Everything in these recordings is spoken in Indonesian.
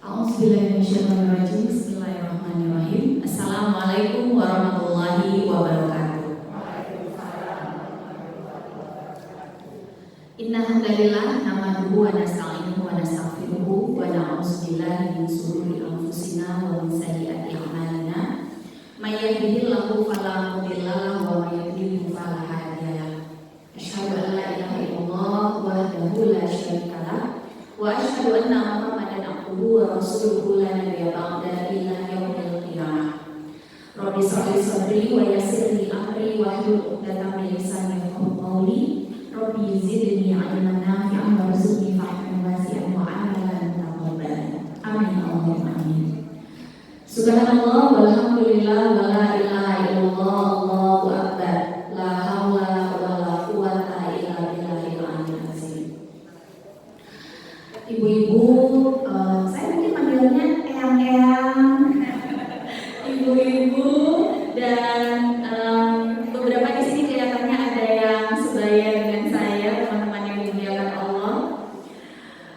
A'udzubillahiminasyaitonirrajim. Bismillahirrahmanirrahim. Assalamualaikum warahmatullahi wabarakatuh. Innal hamdalillah nahmaduhu wa nasta'inuhu wa nastaghfiruhu wa na'udzubillahi min shururi anfusina wa min sayyiati a'malina. May yahdihillahu fala mudilla lahu wa may yudlil fala hadiya lahu. Asyhadu an la ilaha illallah wahdahu la syarika lahu wa asyhadu anna Muhammadan abduhu wa rasuluhu la nabiyya ba'da ila yaumil qiyamah. Rabbi shrah li sadri wa yassir li amri wahlul 'uqdatam min lisani yafqahu qawli. Rabbi zidni 'ilman nafi'an warzuqni fahman wasi'an wa 'amalan mutaqabbalan. Amin Allahumma amin. Subhanallah walhamdulillah wa la ilaha illallah Allahu akbar. La haula wa la quwwata illa billahil aliyyil azim. Ibu-ibu, saya mungkin panggilnya eyang-eyang, ibu-ibu, dan beberapa di sini kelihatannya ada yang sebaya dengan saya, teman-teman yang dimuliakan Allah.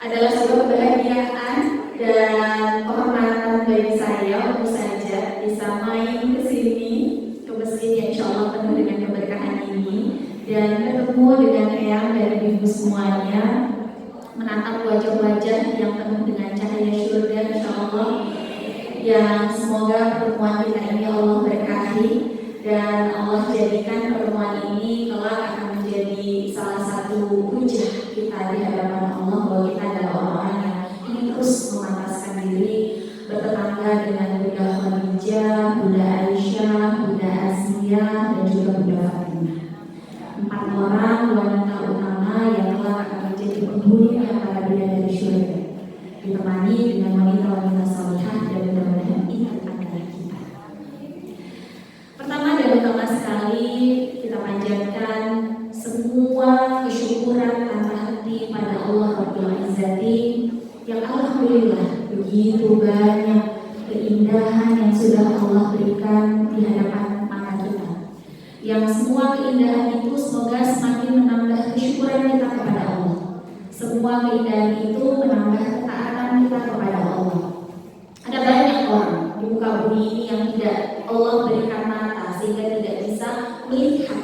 Adalah sebuah kebahagiaan dan kehormatan bagi saya untuk saja bisa main ke sini, ke masjid yang insya Allah penuh dengan keberkahan ini, dan ketemu dengan eyang dan ibu semuanya, menatap wajah-wajah yang penuh dengan cahaya syurga insyaallah, yang semoga pertemuan kita ini Allah berkahi dan Allah jadikan pertemuan ini kelak akan menjadi salah satu hujah kita di hadapan Allah bahwa kita adalah orang-orang yang ingin terus memantaskan diri bertetangga dengan Bunda Khadijah, Bunda Aisyah, Bunda Asia, dan juga Bunda Fatimah. 4 orang wanita utama yang kelak akan menjadi penghuninya para bidadari syurga, ditemani dengan wanita-wanita salihah, dan mudah-mudahan itu adalah kita. Pertama dan utama sekali kita panjatkan semua kesyukuran tanpa henti pada Allah Rabbul Izzati yang alhamdulillah begitu banyak keindahan yang sudah Allah berikan di hadapan mata kita. Yang semua keindahan itu semoga semakin menambah kesyukuran kita kepada Allah. Semua keindahan itu menambah ketaatan kita kepada Allah. Ada banyak orang di muka bumi ini yang tidak Allah berikan mata sehingga tidak bisa melihat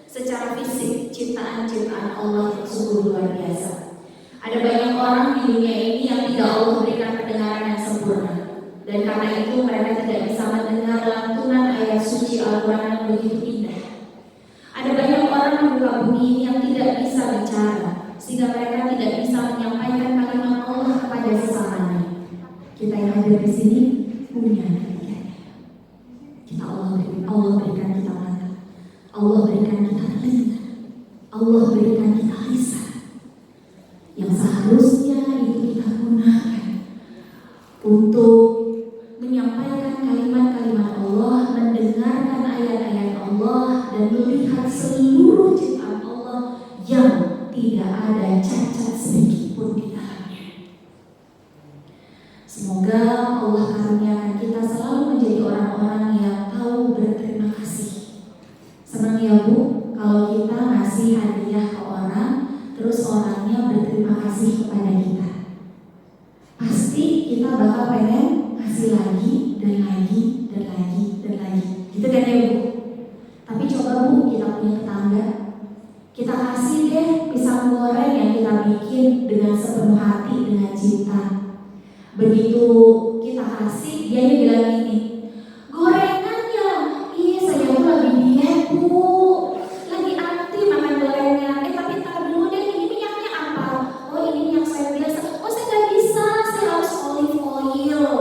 secara fisik ciptaan-ciptaan Allah yang sungguh luar biasa. Ada banyak orang di dunia ini yang tidak Allah berikan pendengaran yang sempurna, dan karena itu mereka tidak bisa mendengar lantunan ayat suci Al-Quran yang begitu indah. Ada banyak orang di muka bumi ini yang tidak bisa bicara sehingga mereka tidak bisa menyampaikan kalimat Allah kepada sesamanya. Kita yang hadir di sini punya ketiganya. Allah berikan kita mata, Allah berikan kita telinga, Allah berikan kita lisan yang seharusnya itu kita gunakan untuk menyampaikan kalimat-kalimat Allah, mendengarkan ayat-ayat Allah, dan melihat seluruh ciptaan Allah yang tidak ada cacat sedikit pun di dalamnya. Semoga Allah karuniakan kita selalu menjadi orang-orang yang tahu berterima kasih. Senang ya Bu, kalau kita ngasih hadiah ke orang, terus orangnya berterima kasih kepada kita. Pasti kita bakal pengen ngasih lagi dan lagi dan lagi dan lagi. Gitu kan ya Bu? Tapi coba Bu, kita punya tetangga, kita kasih deh pisang goreng yang kita bikin dengan sepenuh hati, dengan cinta. Begitu kita kasih, dia bilang ini, gorengannya, iya saya tuh lagi diet Bu, lagi anti makan gorengnya. Tapi tar dulu deh, ini minyaknya apa? Oh ini minyak saya biasa. Oh saya gak bisa, saya harus olive oil.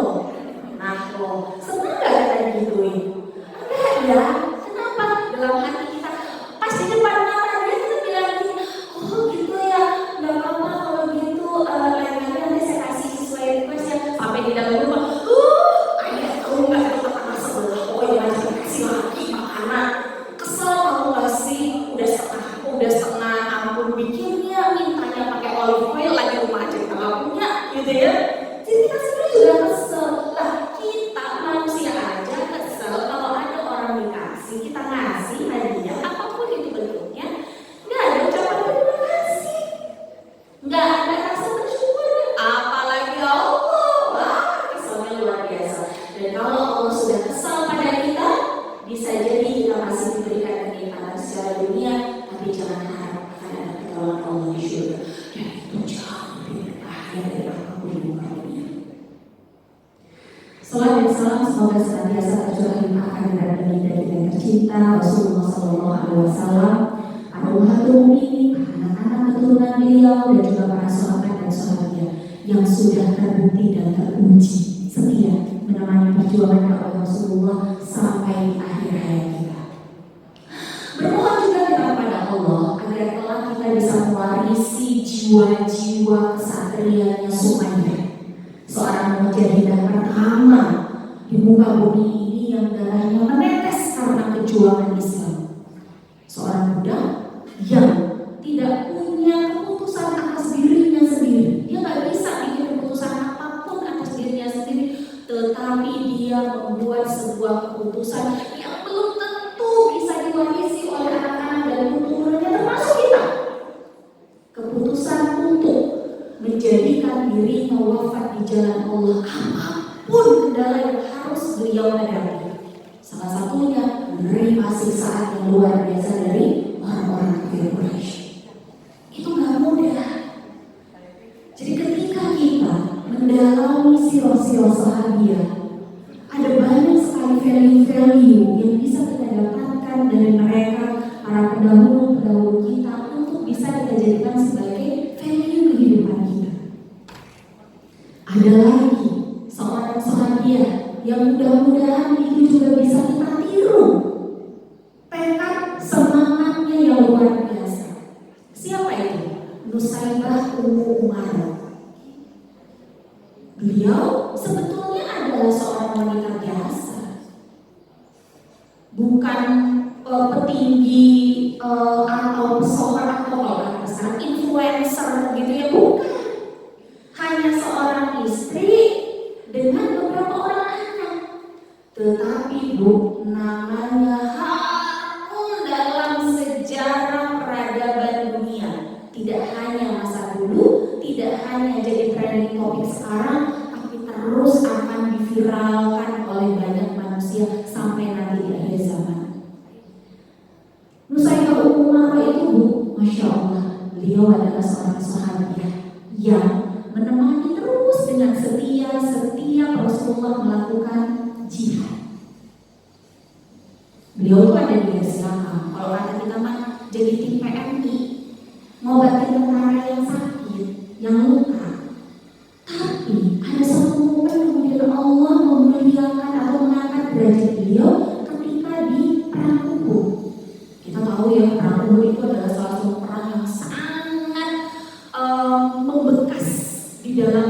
Nah loh, seneng gak kita gituin? Enggak ya, kenapa? Dalam hati kita, pas di depan mata dia tuh bilang gini, oh gitu ya, gak apa-apa kalau gitu, lain-lain nanti saya kasih sesuai request ya. Sampai di dalam rumah, ayah tahu gak itu tetangga sebelah, oh ya saya kasih lagi makanan. Kesel kamu gak sih, udah setengah ampun bikinnya, mintanya pakai olive oil, lagi rumah aja kita gak punya, gitu ya. Jadi kita sebenarnya juga kesel. Lah kita manusia aja kesel kalau ada orang dikasih, kita ngasih hadiah apapun itu bentuknya, nggak ada ucapan terima kasih, nggak ada rasa bersyukur, apalagi Allah. Wah, Alaihissalam semoga senantiasa tercurah limpahkan dan baginda kita yang tercinta Rasulullah Sallallahu Alaihi Wasallam, para ummahatul mukminin, anak-anak keturunan beliau dan juga para sahabat dan sahabatnya yang sudah terbukti dan teruji setia menemani perjuangan dakwah Rasulullah sampai di akhir hayat kita. Berdoa juga kita kepada Allah agar kelak kita bisa mewarisi jiwa-jiwa kesatrianya Sumayyah, seorang mujahidah pertama di muka bumi ini yang darahnya menetes karena perjuangan Islam. Seorang budak yang tidak punya keputusan atas dirinya sendiri. Dia nggak bisa bikin keputusan apapun atas dirinya sendiri, tetapi dia membuat sebuah keputusan yang belum tentu bisa diwarisi oleh anak-anak dan keturunannya, termasuk kita. Keputusan untuk menjadikan dirinya wafat di jalan Allah apapun kendala yang harus beliau hadapi. Salah satunya menerima siksaan yang luar biasa dari orang-orang kafir Quraisy. Itu gak mudah. Jadi ketika kita mendalami sirah-sirah sahabiah, ada banyak sekali value-value yang bisa kita dapatkan dari mereka, para pendahulu-pendahulu kita, untuk bisa kita jadikan sebagai value kehidupan kita. Ada lagi seorang sahabiah yang mudah-mudahan itu juga bisa kita tiru, tekad semangatnya yang luar biasa. Siapa itu? Nusaybah Ummu Umairah. Beliau sebetulnya adalah seorang wanita biasa, bukan petinggi atau pesohor atau kalau sekarang influencer gitu ya, bukan. Hanya seorang istri dengan beberapa orang anak. Tetapi namanya harum dalam sejarah peradaban dunia. Tidak hanya masa dulu, tidak hanya jadi trending topik sekarang, tapi terus akan diviralkan oleh banyak manusia sampai nanti di akhir zaman. Nusaybah Ummu Umairah itu, Masya Allah, beliau adalah seorang sahabiah yang menemani terus dengan setia setiap Rasulullah melakukan jihad. Beliau itu ada di garis belakang. Kalau kata kita mah jadi tim PMI, ngobatin tentara yang sakit, yang luka. Tapi ada satu momen kemudian Allah memuliakan atau mengangkat derajat beliau ketika di perang Uhud. Kita tahu ya, perang Uhud itu adalah salah satu perang yang sangat membekas di dalam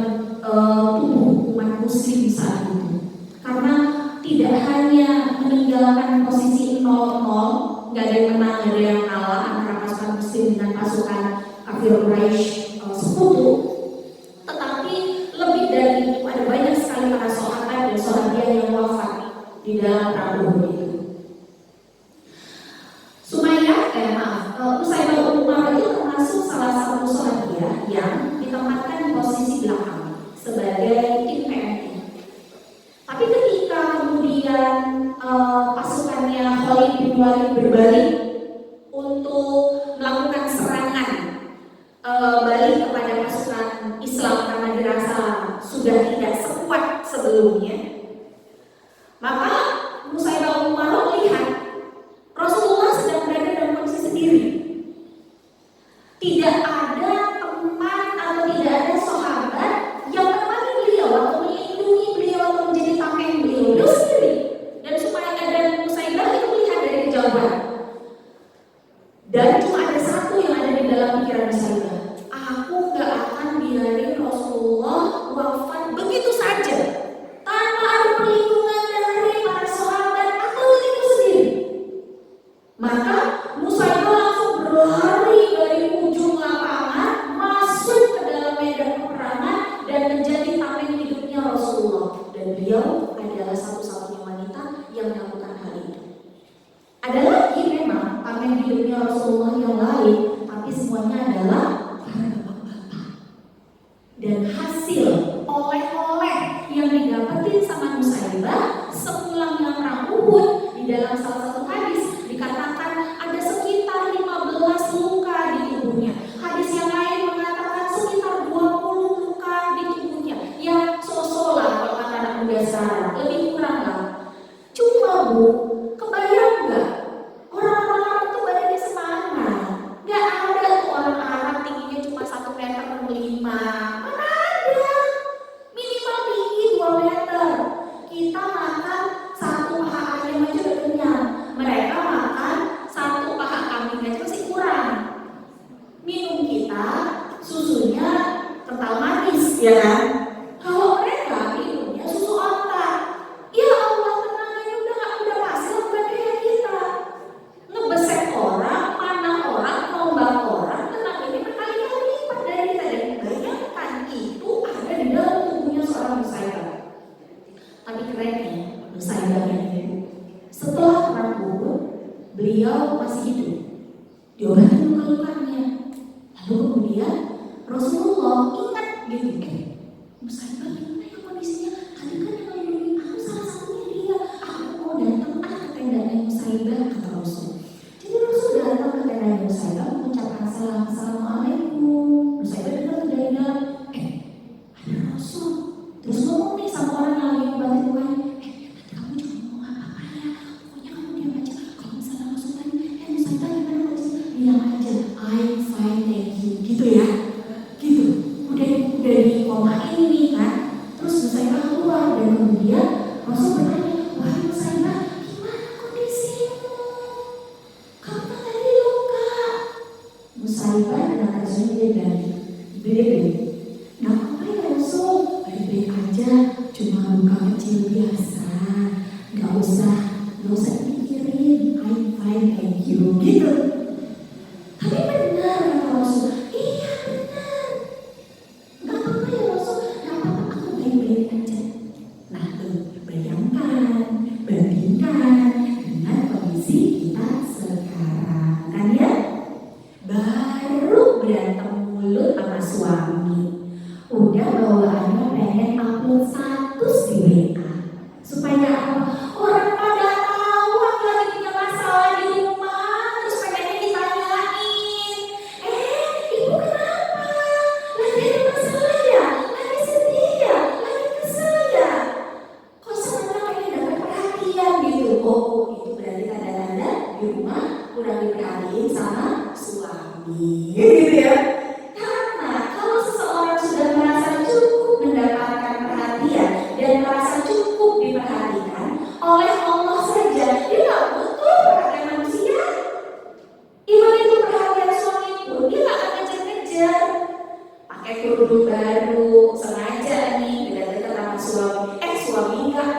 tubuh umat muslim di saat itu. Karena tidak hanya meninggalkan posisi 0-0, nggak ada yang menang, nggak ada yang kalah antara pasukan muslim dengan pasukan kafir Quraisy sekutu, tetapi lebih dari itu ada banyak sekali para sahabat dan sahabiah yang wafat di dalam perang Uhud itu. Nusaybah Ummu Umairah itu termasuk salah satu sahabiah yang ditempatkan di posisi belakang sebagai tim PMI. Tapi ketika kemudian pasukannya Khalid bin Walid berbalik untuk melakukan serangan balik kepada pasukan Islam karena dirasa sudah tidak sekuat sebelumnya, maka Nusaybah Ummu Umairah melihat Rasulullah sedang berada dalam kondisi sendiri. Tidak ada teman atau tidak ada sahabat yang menemani beliau atau melindungi beliau atau menjadi tameng beliau. Beliau sendiri. Dan supaya ada Nusaybah itu melihat dari kejauhan. Dan cuma ada satu yang ada di dalam pikiran Nusaybah. Aku gak akan biarin Rasulullah wafat begitu saja tanpa ada perlindungan dari para sahabat. Aku itu sendiri. Maka Nusaybah langsung berlari dari ujung lapangan masuk ke dalam medan peperangan dan menjadi tameng hidupnya Rasulullah. Dan beliau adalah satu-satunya wanita yang melakukan hal itu. Ada lagi memang tameng hidupnya Rasulullah yang lain, tapi semuanya adalah para bapak-bapak. Dan hasil oleh-oleh yang didapetin sama Nusaybah sepulangnya perang Uhud, di dalam salah satu hadis dikatakan ada sekitar 15 luka di tubuhnya. Hadis yang lain mengatakan sekitar 20 luka di tubuhnya. Ya, so-so lah kalau kata anak muda sekarang. Lebih ya kan? Kalau mereka minumnya susu onta, ya Allah tenang aja, udah pasti bukan kayak kita. Ngebesek orang, panah orang, nombak orang, tenang ini berkali-kali lipat dari kita. Dan bayangkan itu ada di dalam tubuhnya seorang Nusaybah. Tapi kerennya Nusaybah ini, setelah perang Uhud, beliau masih hidup, diobati luka-lukanya. Lalu kemudian Rasulullah ingat gitu, Nusaybah gimana ya kondisinya? Tadi kan yang melindungi aku salah satunya dia. Aku mau datang ke tendanya Nusaybah, kata Rasul. Jadi Rasul datang ke tendanya Nusaybah mengucapkan salam, assalamualaikum. Nusaybah dengar dari dalam, ada Rasul. Terus ngomong nih sama orang yang lagi ngobatin lukanya, nanti kamu jangan ngomong apa-apa ya. Pokoknya kamu diam aja. Kalau misalnya Rasul tanya, Nusaybah gimana kondisinya? Bilang aja, I'm fine, thank you. Gitu ya. Gitu. Udah di koma ini kan. Terus Nusaybah keluar dan kemudian Rasul bertanya, wahai Nusaybah, gimana kondisimu? Kamu kan tadi luka. Nusaybah dengan rasanya dia bilang, beli. Gak apa-apa ya Rasul, baik-baik aja, cuma luka kecil biasa. Gak usah dipikirin, I'm fine, thank you. Gitu. Tapi benar kata Rasul, iya benar. Gak apa-apa ya Rasul, gak apa-apa, aku baik-baik aja. Nah tuh, bandingkan dengan kondisi kita sekarang. Kan ya? Baru berantem mulut sama suami, udah bawaannya pengen upload status di WA. Supaya apa? Orang pada tahu aku lagi punya masalah di rumah, terus pengennya ditanyain, ibu kenapa? Lagi ada masalah ya? Lagi sedih ya? Lagi kesel ya? Kok sebenarnya pengen dapat perhatian gitu? Oh, itu berarti tanda-tanda di rumah kurang diperhatiin sama suami, gitu ya. Karena kalau seseorang sudah merasa cukup mendapatkan perhatian dan merasa cukup diperhatikan oleh Allah saja, dia nggak butuh perhatian manusia. Even itu perhatian suami pun dia nggak akan ngejar-ngejar. Pakai kerudung baru, sengaja nih beda-beda sama suami. Suami nggak.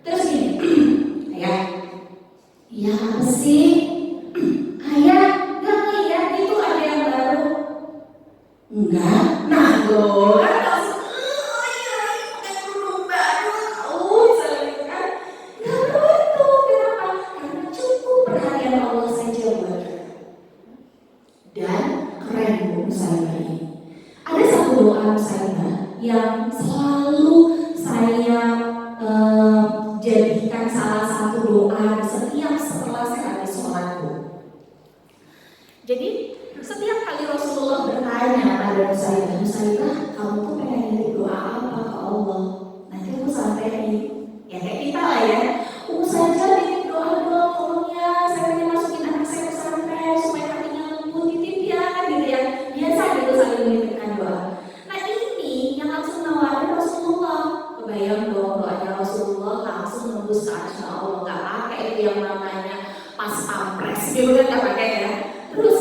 Terus gini, ya apa sih? Ayah, nggak ngeliat itu ada yang baru? Enggak. Nah loh, kan langsung, pakai kerudung baru, tahu misalnya gitu kan? Nggak butuh, kenapa? Karena cukup perhatian Allah saja buat kita. Dan keren Nusaybah ini. Ada satu doa Nusaybah yang selalu saya jadikan salah satu doa setiap setelah saya habis sholatku. Jadi setiap kali Rasulullah bertanya pada Nusaybah, kamu tuh pengen nitip doa apa ke Allah? Nanti aku sampein. Ya kayak kita lah ya. Saja nitip doa dong, tolong ya. Saya pengen masukin anak saya ke pesantren supaya hatinya lembut, titip ya kan gitu ya. Biasa gitu saling menitipkan doa. Nah ini yang langsung nawarin Rasulullah. Kebayang dong doanya Rasulullah langsung nembus ke arsy Allah. Gak pakai itu yang namanya pas pampres gitu kan, gak pakai ya. Terus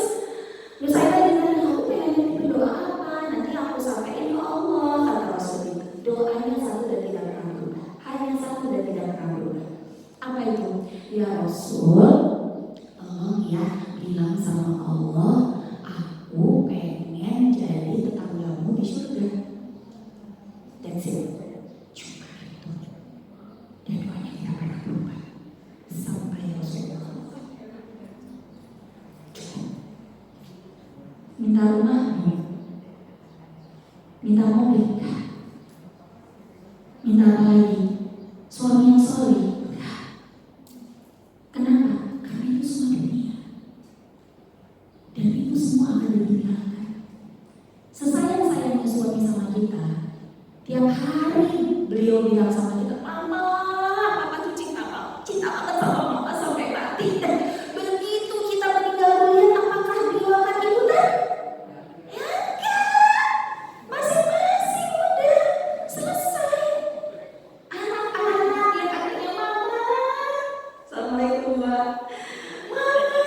Nusaybah ditanya, aku pengen nitip doa apa? Nanti aku sampaikan ke Allah, kata Rasul itu. Doanya satu dan tidak pernah berubah. Hanya satu dan tidak pernah berubah. Apa itu? Ya Rasul, tolong ya bilang sama Allah, aku pengen jadi tetanggamu di surga. That's it. Cuma itu. Dan doanya tidak pernah berubah sampai Rasulullah. Minta rumah, minta mobil, minta apa lagi? Suami yang soleh. Kenapa? Karena itu semua dunia. Dan itu semua akan ditinggalkan. Sesayang-sayangnya suami sama kita, tiap hari beliau bilang sama kita, Mama, Papa tuh cinta banget sama Mama sampai mati. Dan begitu kita meninggal dunia, apakah beliau akan ikutan? Ya enggak. Masing-masing udah selesai. Anak-anak yang katanya Mama, Assalamualaikum Mbak, Mama,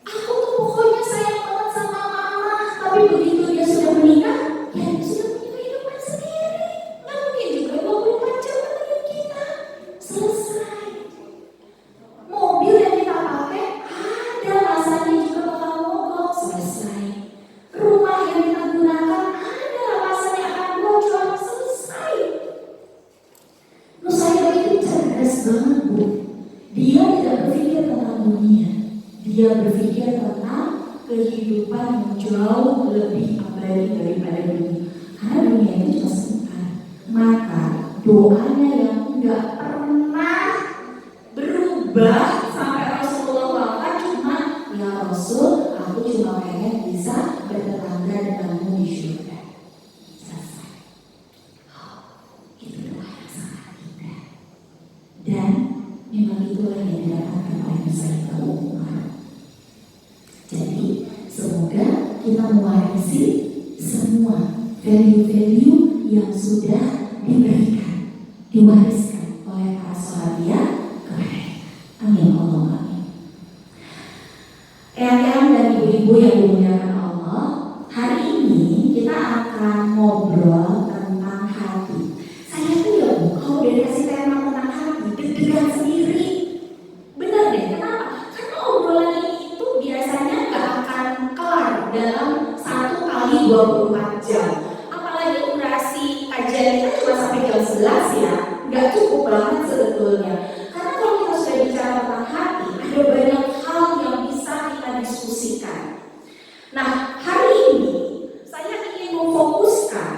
aku tuh pokoknya sayang banget sama Mama, tapi begitu dia sudah menikah, ya dia sudah punya kehidupan sendiri. Nggak mungkin juga 24 jam menemani kita. Selesai. Mobil yang kita pakai ada masanya juga bakal mogok. Selesai. Rumah yang kita gunakan ada masanya akan bocor. Selesai. Nusairah itu cerdas banget, Bu. Dia tidak berpikir tentang dunia. Dia berpikir tentang kehidupan yang jauh lebih abadi daripada dunia. Karena dunia itu cuma sebentar. Maka doanya yang enggak pernah berubah sampai Rasulullah wafat cuma, ya Rasul, aku cuma pengen bisa bertetangga denganmu di surga. Selesai. Itu doa yang sangat indah. Dan memang itulah yang didapatkan oleh Sayyidah Umar. Jadi semoga kita mewarisi semua value-value yang sudah diberikan, diwariskan oleh para sahabat kepada kita. Amin Allahumma amin. Eyang-eyang dan ibu-ibu yang dimuliakan Allah, hari ini kita akan ngobrol tentang hati. Saya tuh ya Bu, kalau udah dikasih tema tentang hati, deg-degan sendiri. Bener deh, kenapa? Karena obrolan ini itu biasanya gak akan kelar dalam 1 kali 24 jam. Apalagi durasi kajian kita cuma sampai jam 11 ya, gak cukup banget sebetulnya. Karena kalau kita sudah bicara tentang hati, ada banyak hal yang bisa kita diskusikan. Nah, hari ini saya ingin memfokuskan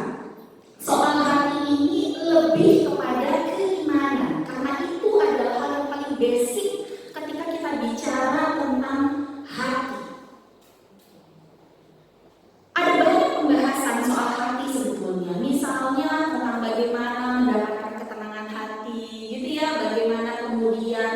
soal hati ini lebih kepada keimanan. Karena itu adalah hal yang paling basic ketika kita bicara tentang hati. Ada banyak pembahasan soal hati sebetulnya. Misalnya tentang bagaimana mendapatkan ketenangan hati, gitu ya. Bagaimana kemudian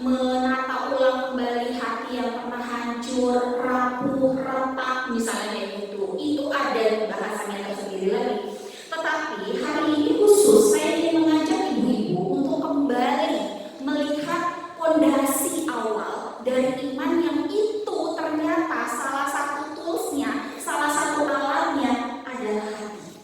menata ulang kembali hati yang pernah hancur, rapuh, retak, misalnya gitu. Itu ada bahasannya tersendiri lagi. Tetapi hari ini khusus saya ingin mengajak ibu-ibu untuk kembali melihat fondasi awal dari iman yang itu ternyata salah satu toolsnya, salah satu alatnya adalah hati.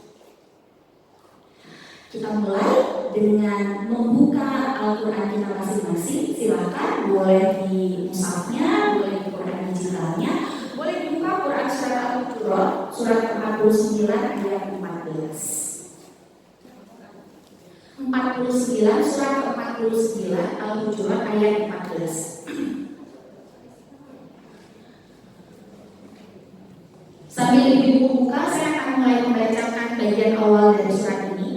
Kita mulai dengan membuka Al-Quran kita masing-masing. Silakan, boleh di mushafnya, boleh di Quran digitalnya, boleh dibuka Quran surat Al-Hujurat, surat 49 ayat 14. 49, surat 49 Al-Hujurat ayat 14. Sambil ibu buka, saya akan mulai membacakan bagian awal dari surat ini.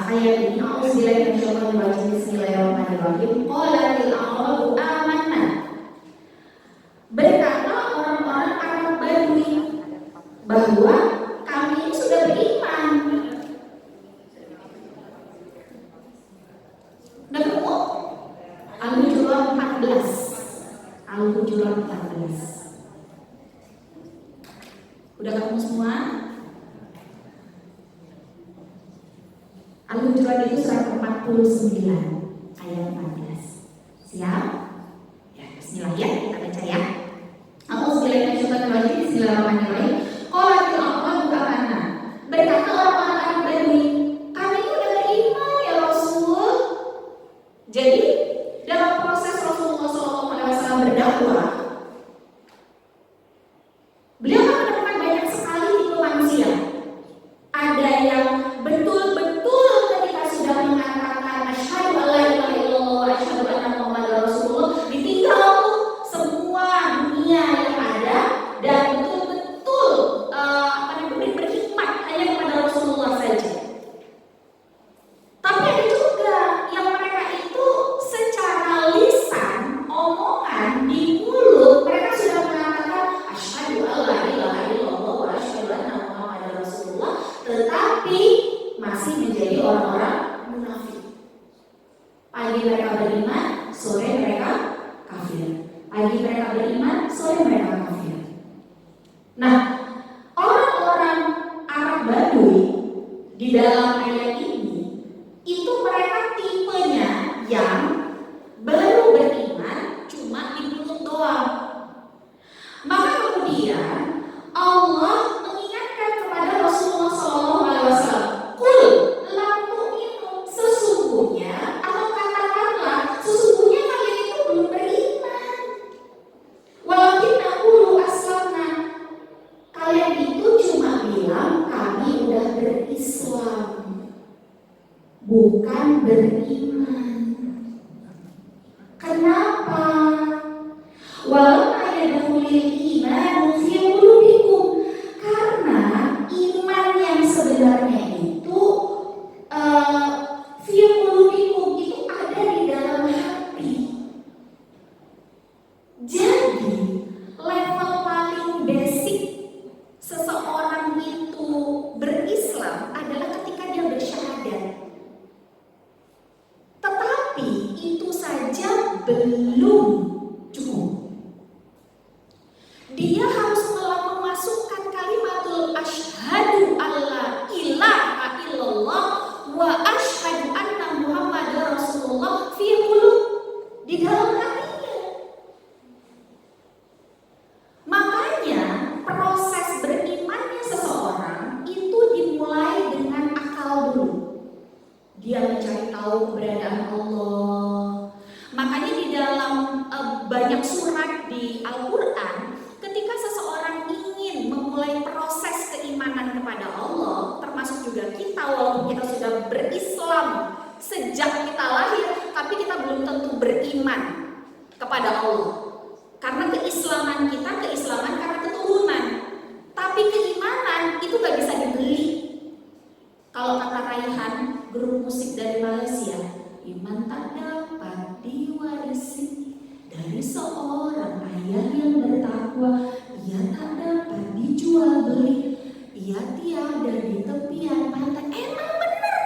Ayat ini, Auzubillahi minasyaitonir rajim. Bismillahirrahmanirrahim. Qalatil a'rabu amanna. Berkata orang-orang Arab Badui bahwa kami ini sudah beriman. Udah ketemu? Al-Hujurat 14. Al-Hujurat 14. Udah ketemu semua? Al-Hujurat itu surat 49 ayat 14. Siap? Ya, bismillah ya, kita baca ya. Auzubillahi minasyaitonir rajim. Bismillahirrahmanirrahim. Qalatil a'rabu amanna. Berkata orang-orang Arab Badui, kami udah beriman ya Rasul. Jadi dalam proses Rasulullah SAW berdakwah, beliau akan menemukan banyak sekali tipe manusia. Ada yang betul-betul ketika sudah mengatakan asyhadu alla ilaha illallah wa asyhadu anna muhammadar rasulullah, ditinggal semua dunia yang ada dan betul-betul berkhidmat hanya kepada Rasulullah saja. Tapi ada juga yang mereka itu secara lisan, omongan di mulut mereka sudah mengatakan asyhadu alla ilaha illallah wa asyhadu anna muhammadar rasulullah, tetapi masih menjadi orang-orang munafik. Pagi mereka beriman, sore mereka kafir. Pagi mereka beriman, sore mereka kafir. Nah, orang-orang Arab Badui di dalam ayat ini itu mereka tipenya yang baru beriman cuma di mulut doang. Maka kemudian Allah bilang kami udah berislam, bukan beriman. Kenapa? Walau yadkhulul iman fi qulubikum, karena iman yang sebenarnya itu fi qulubikum itu ada di dalam hati. Jadi level paling basic seseorang itu berislam adalah ketika dia bersyahadat. Tetapi itu saja belum cukup. Dia harus memasukkan kalimatul asyhadu alla ilaha illallah wa asyhadu anna muhammadar rasulullah fi qulub, di dalam hatinya. Makanya proses berimannya seseorang itu dimulai dengan akal dulu. Dia mencari tahu keberadaan Allah. Makanya di dalam banyak surat di Al-Quran, ketika seseorang ingin memulai proses keimanan kepada Allah, termasuk juga kita, walaupun kita sudah berislam sejak kita lahir, tapi kita belum tentu beriman kepada Allah. Karena keislaman kita, keislaman karena keturunan. Tapi keimanan itu gak bisa dibeli. Kalau kata Raihan, grup musik dari Malaysia, iman tak dapat diwarisi dari seorang ayah yang bertakwa. Ia tak dapat dijual beli, ia tiada di tepian pantai. Emang bener,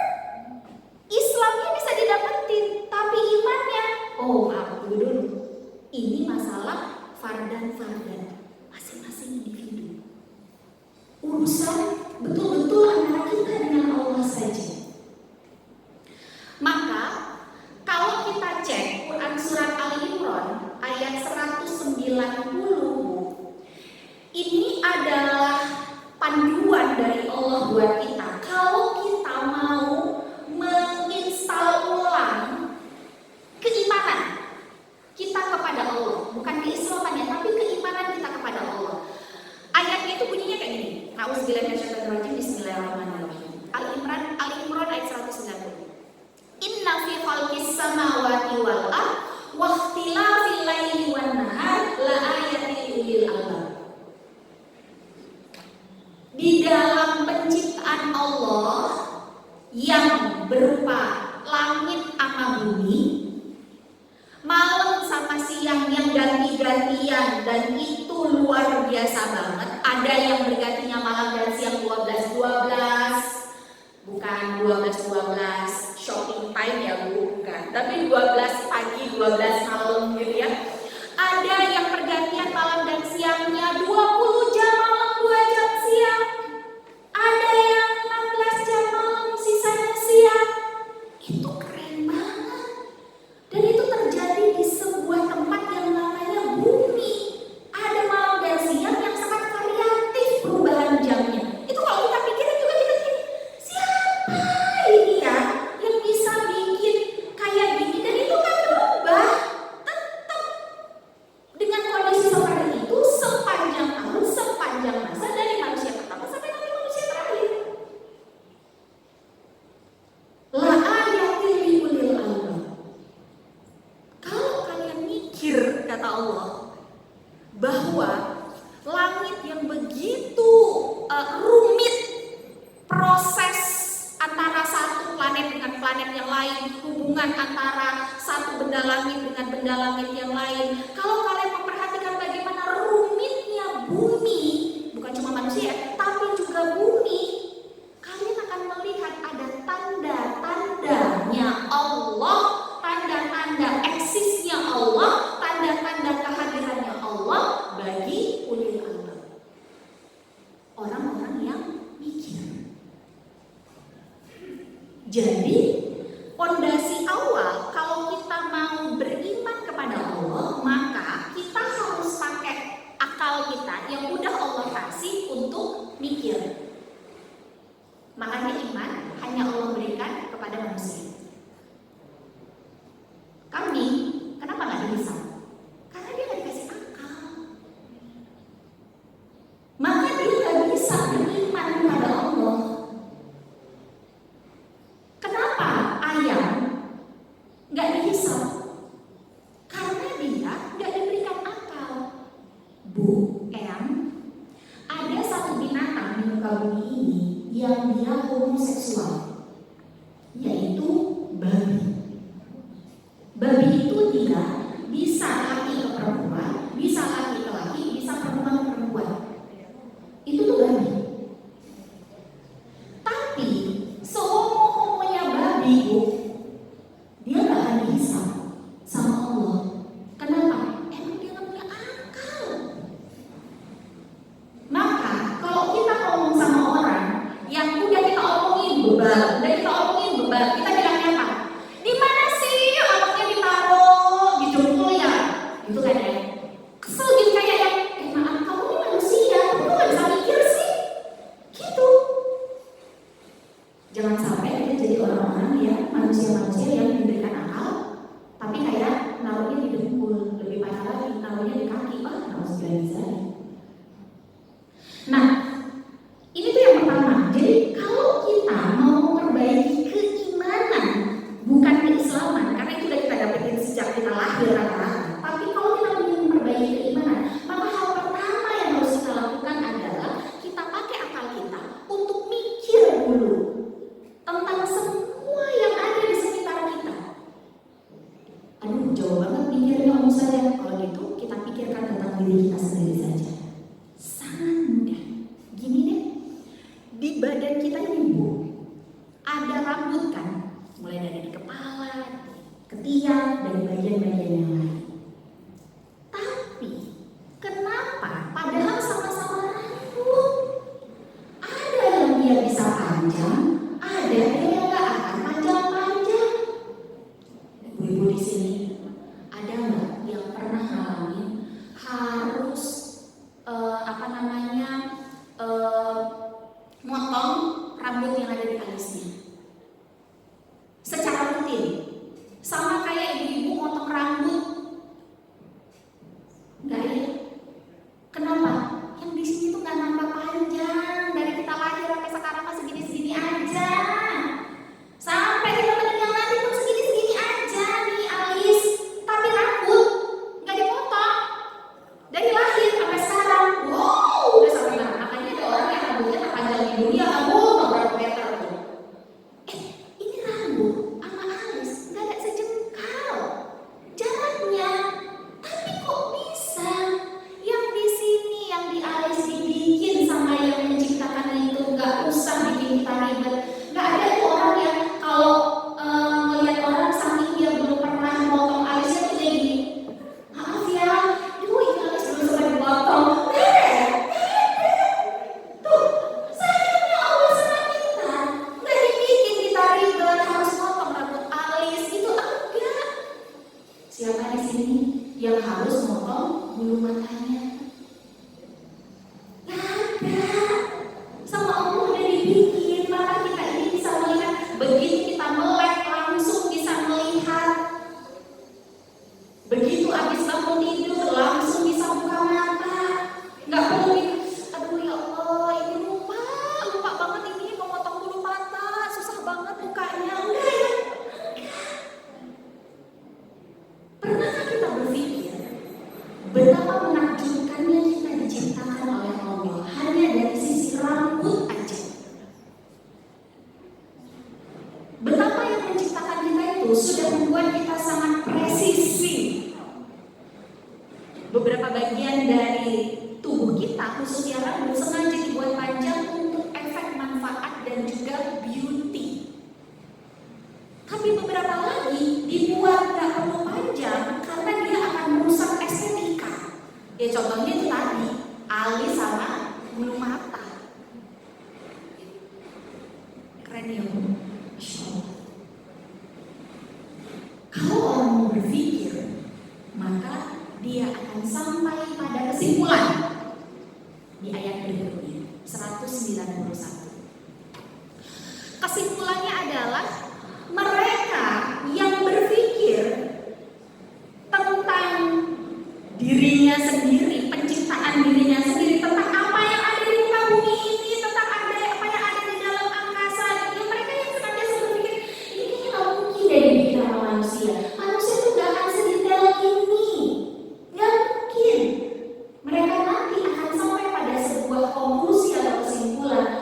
Islamnya bisa didapetin, tapi imannya, oh maaf dulu, ini masalah fardan masing-masing individu. Urusan betul-betul antara kita dengan Allah saja. Maka kalau kita cek Quran surat Al-Imran ayat 190, ini adalah panduan dari Allah buat kita. Kalau kita mau menginstal ulang keimanan kita kepada Allah, bukan keislamannya, tapi keimanan kita kepada Allah. Ayatnya itu bunyinya kayak gini. Nauzubillahi minasyaitonirrajim, bismillahirrahmanirrahim. Al-Imran ayat 190. Inna fi khalqis samawati wal ardh wa ikhtilafil laili wan nahar la ayatin lil albab. Di dalam penciptaan Allah yang berupa langit sama bumi, malam sama siang yang ganti-gantian, dan itu luar biasa banget. Ada yang bergantinya malam dan siang 12-12, bukan 12-12 shopping time ya Bu, bukan, tapi 12 pagi 12 malam gitu ya. Ada yang pergantian malam dan siangnya 20 jam malam 2 jam siang. Ada yang 16 jam malam sisanya siang. Itu keren banget. Dan itu terjadi di sebuah tempat yang namanya bumi. Ada malam dan siang yang sangat variatif perubahan jamnya. Itu kalau kita pikirin juga kita gini, siapa ini ya yang bisa bikin kayak gini, dan itu kan berubah tetap dengan kondisi seperti itu sepanjang tahun, sepanjang masa, dari manusia pertama sampai nanti manusia terakhir. La ayatil liulil albab. Kalau kalian mikir, kata Allah, bahwa langit yang begitu rumit proses antara satu planet dengan planet yang lain, hubungan antara satu benda langit dengan benda langit yang lain. Kalau kalian memperhatikan bagaimana rumitnya bumi, bukan cuma manusia, tapi juga bumi, kalian akan melihat ada tanda-tandanya Allah, tanda-tanda eksisnya Allah, tanda-tanda kehadirannya Allah bagi ulil albab, orang-orang yang mikir. Jadi pondasi awal kalau kita mau beriman kepada Allah, maka kita harus pakai akal kita yang udah Allah kasih untuk mikir. Makanya iman hanya Allah berikan kepada manusia. Kami, kenapa nggak bisa? Karena dia nggak dikasih akal. Maka dia nggak bisa beriman kepada muka bumi ini yang dia homoseksual, yaitu babi. Babi itu dia bisa laki ke perempuan, bisa laki ke laki, bisa perempuan ke perempuan. Itu tuh babi. Tapi sehomo-homonya babi itu dia gak akan dihisap sama Allah. Kenapa? Emang dia gak punya akal. Maka kalau kita ngomong sama orang yang udah kita omongin beban, kita bilangnya apa? Di mana sih otaknya ditaruh, dijungkul ya? Gitu kan ya? Kesel gitu kayak yang, maaf kamu ini manusia, kamu gak bisa mikir sih? Gitu. Jangan sampai kita jadi orang-orang yang manusia-manusia yang diberikan akal, tapi kayak naruhnya di dengkul, lebih parah lagi naruhnya di kaki, harus bisa. Nah, ini tuh yang pertama. Jadi kalau kita mau memperbaiki keimanan, bukan keislaman, karena itu udah kita dapetin sejak kita lahir rata-rata. Tapi kalau kita ingin memperbaiki keimanan, maka hal pertama yang harus kita lakukan adalah kita pakai akal kita untuk mikir dulu tentang semua yang ada di sekitar kita. Aduh, jauh banget mikirnya Om saya. Kalau gitu kita pikirkan tentang diri kita sendiri saja. Sangat mudah. Gini deh, di badan kita ini Bu, ada rambut kan, mulai dari di kepala, ketiak, dan bagian-bagian yang lain. Tapi kenapa? Padahal sama-sama rambut. Ada yang dia bisa panjang, ada yang nggak akan panjang-panjang. Ibu-ibu di sini, ada nggak yang pernah ngalamin harus motong rambut yang ada di alisnya secara rutin, sama kayak ibu-ibu motong rambut? Nggak ya? Kenapa? Yang di sini tuh nggak nambah panjang, dari kita lahir sampai sekarang masih segini-segini aja, sampai kita meninggal nanti pun segini-segini aja nih alis, tapi rambut nggak dipotong dari lahir sampai sekarang. Wow, udah sampai mana? Makanya ada orang yang rambutnya terpanjang di dunia, berapa meter tuh. Ini rambut sama alis nggak ada sejengkal jaraknya, tapi kok bisa yang di sini, yang di alis dibikin sama yang menciptakan itu, nggak usah bikin kita ribet. Nggak ada tuh orang yang kalau melihat orang saking dia belum pernah motong alisnya tuh jadi, maaf ya, ibu ini alis belum sempat dipotong. Tuh, sayangnya Allah sama kita, nggak dibikin kita ribet harus motong rambut alis, itu enggak. Siapa di sini yang harus motong bulu matanya? Nggak ada. Sama Allah udah dibikin, maka kita ini bisa melihat. Begitu kita melek langsung bisa melihat. Begitu habis bangun tidur langsung bisa buka mata. Nggak perlu aduh ya Allah, ini lupa banget ini mau motong bulu mata, susah banget bukanya. Enggak ya? Pernahkah kita berpikir betapa menakjubkannya kita diciptakan oleh Allah hanya dari sisi rambut aja? Betapa yang menciptakan kita itu sudah membuat kita sangat presisi. Beberapa bagian dari tubuh kita, khususnya rambut, sengaja dibuat panjang untuk efek manfaat dan juga beauty. Tapi beberapa lagi dibuat gak perlu panjang karena dia akan merusak estetika. Ya contohnya itu tadi, alis sama bulu mata. Keren ya Bu? Masya Allah. Kalau orang mau berpikir, maka dia akan sampai pada kesimpulan di ayat berikutnya 191. Kesimpulannya adalah mereka yang berpikir tentang dirinya sendiri, penciptaan dirinya sendiri, tentang apa yang ada di muka bumi ini, tentang apa yang ada di dalam angkasa. Ya, mereka yang senantiasa berpikir ini nggak mungkin dari bikin sama manusia. Manusia itu nggak akan sedetail ini, nggak mungkin. Mereka nanti akan sampai pada sebuah konklusi atau kesimpulan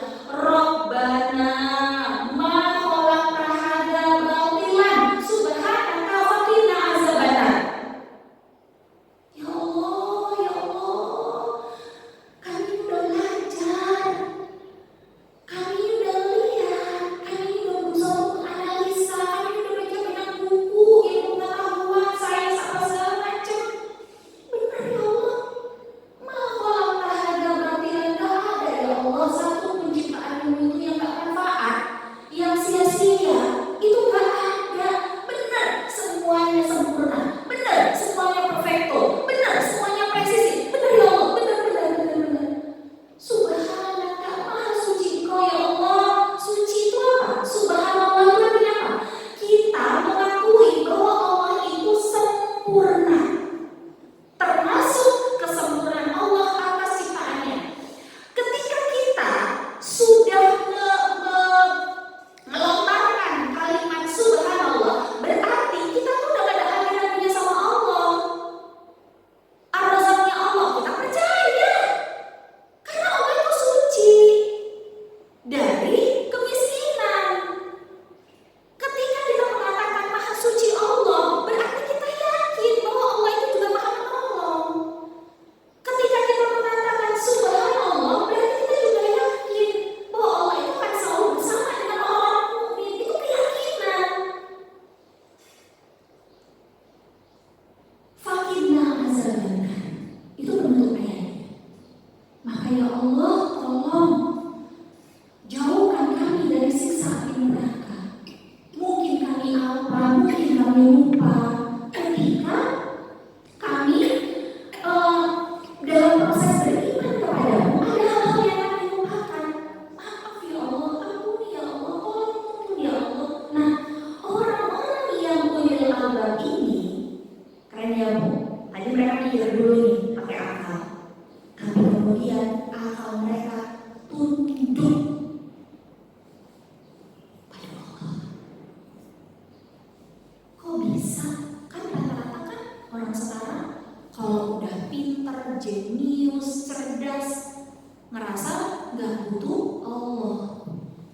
Allah.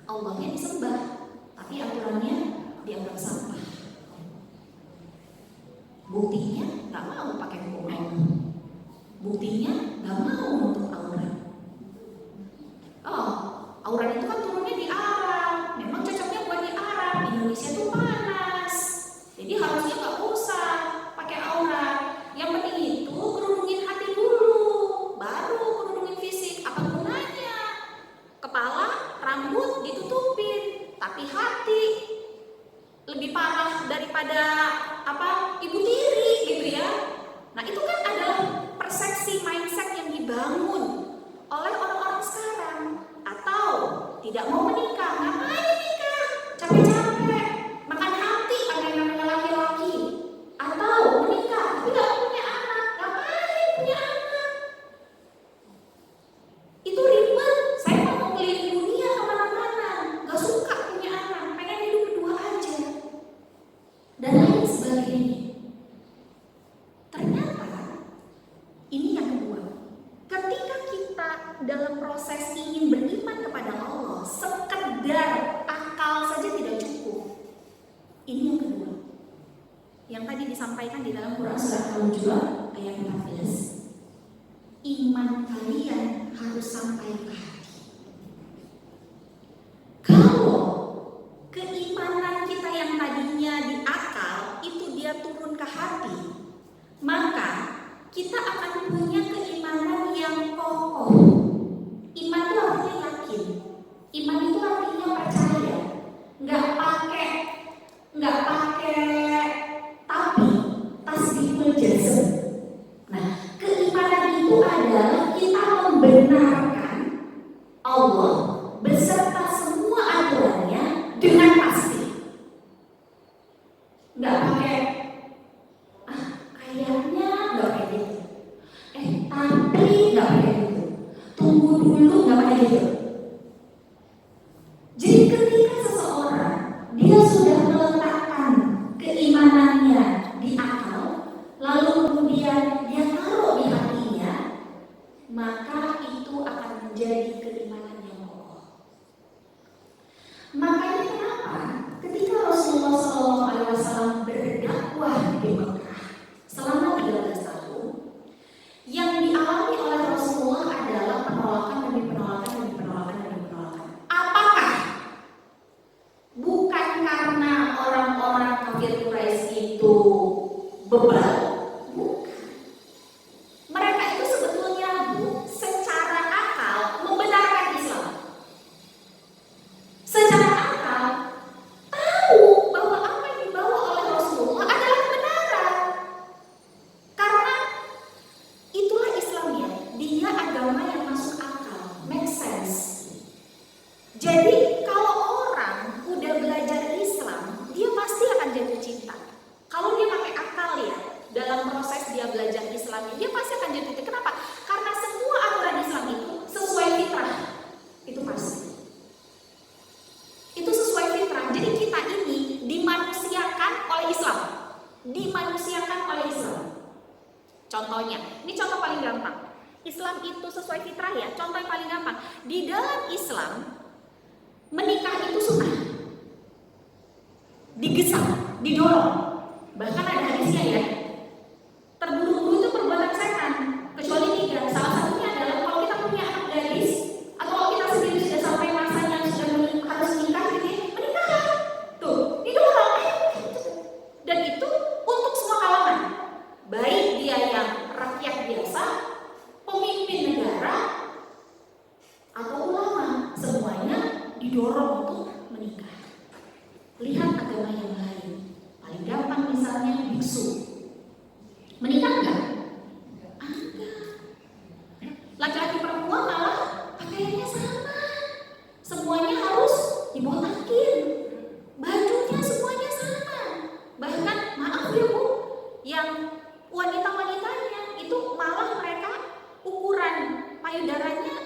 Allahnya disembah, tapi aturannya dianggap sampah. Buktinya nggak mau pakai hukum Allah. Buktinya nggak mau untuk aurat. Oh, aurat itu kan turunnya di Arab. Memang cocoknya buat di Arab. Indonesia tuh panas, jadi harusnya nggak usah pakai aurat. Yang penting itu kerudungin hati dulu, baru kerudungin fisik. Apa gunanya? Kepala, rambut ditutupin, tapi hati lebih parah daripada ibu tiri gitu ya. Nah itu kan adalah persepsi mindset yang dibangun oleh orang-orang sekarang. Atau tidak mau menikah, ngapain nikah? Capek-capek, makan hati ada yang namanya laki-laki. Atau menikah tapi gak punya anak, ngapain punya anak? Itu ribet. Saya mau keliling dunia kemana-mana, gak suka punya anak, pengen hidup berdua aja, dan lain sebagainya. Ternyata ini yang kedua. Ketika kita dalam proses ingin beriman kepada Allah, sekedar akal saja tidak cukup. Ini yang kedua, yang tadi disampaikan di dalam Quran surah Al-Hujurat ayat 14. Iman kalian harus sampai ke hati. Kalau keimanan kita yang tadinya di akal itu dia turun ke hati, maka kita akan punya keimanan yang kokoh. Iman itu artinya yakin. Iman itu artinya percaya. Nggak pakai tapi tasbihul jazm. Nah, keimanan itu adalah kita membenarkan Allah beserta semua aturannya dengan pasti. Nggak pakai kayaknya nggak kayak gitu. Tapi nggak kayak gitu. Tunggu dulu nggak kayak gitu. Jadi ketika seseorang dia sudah meletakkan keimanannya di akal, lalu kemudian dia taruh di hatinya, maka itu akan menjadi keimanan yang kokoh. Makanya kenapa ketika Rasulullah SAW berdakwah di Mekah selama 13 tahun, yang dialami oleh Rasulullah adalah penolakan demi penolakan demi penolakan demi penolakan. Apakah? Bukan karena orang-orang kafir Quraisy itu bebal, bukan. Mereka itu sebetulnya secara akal membenarkan Islam. Secara akal tahu bahwa apa yang dibawa oleh Rasulullah adalah kebenaran. Karena itulah Islam ya, dia agama yang masuk akal, make sense. Jadi kalau orang udah belajar Islam, dia pasti akan jatuh cinta. Kalau dia pakai akal ya, dalam proses dia belajar Islam, dia pasti akan jatuh cinta. Kenapa? Karena semua aturan Islam itu sesuai fitrah. Itu pasti. Itu sesuai fitrah. Jadi kita ini dimanusiakan oleh Islam. Dimanusiakan oleh Islam. Contohnya, ini contoh paling gampang. Islam itu sesuai fitrah ya, contoh yang paling gampang. Di dalam Islam, menikah itu sunnah. Digesa, didorong. Bahkan ada hadisnya ya. Terburu-buru itu perbuatan setan, kecuali 3. Salah satunya adalah kalau kita punya anak gadis, atau kalau kita sendiri sudah sampai masanya sudah harus menikah gitu ya, menikah. Tuh, didorong. Dan itu untuk semua kalangan. Baik dia yang rakyat biasa, pemimpin negara, atau ulama, semuanya didorong untuk menikah. Lihat agama yang lain. Paling gampang misalnya biksu. Menikah enggak? Enggak. Laki-laki perempuan malah pakaiannya sama. Semuanya harus dibotakin. Bajunya semuanya sama. Bahkan maaf ya Bu, yang wanita-wanitanya itu malah mereka ukuran payudaranya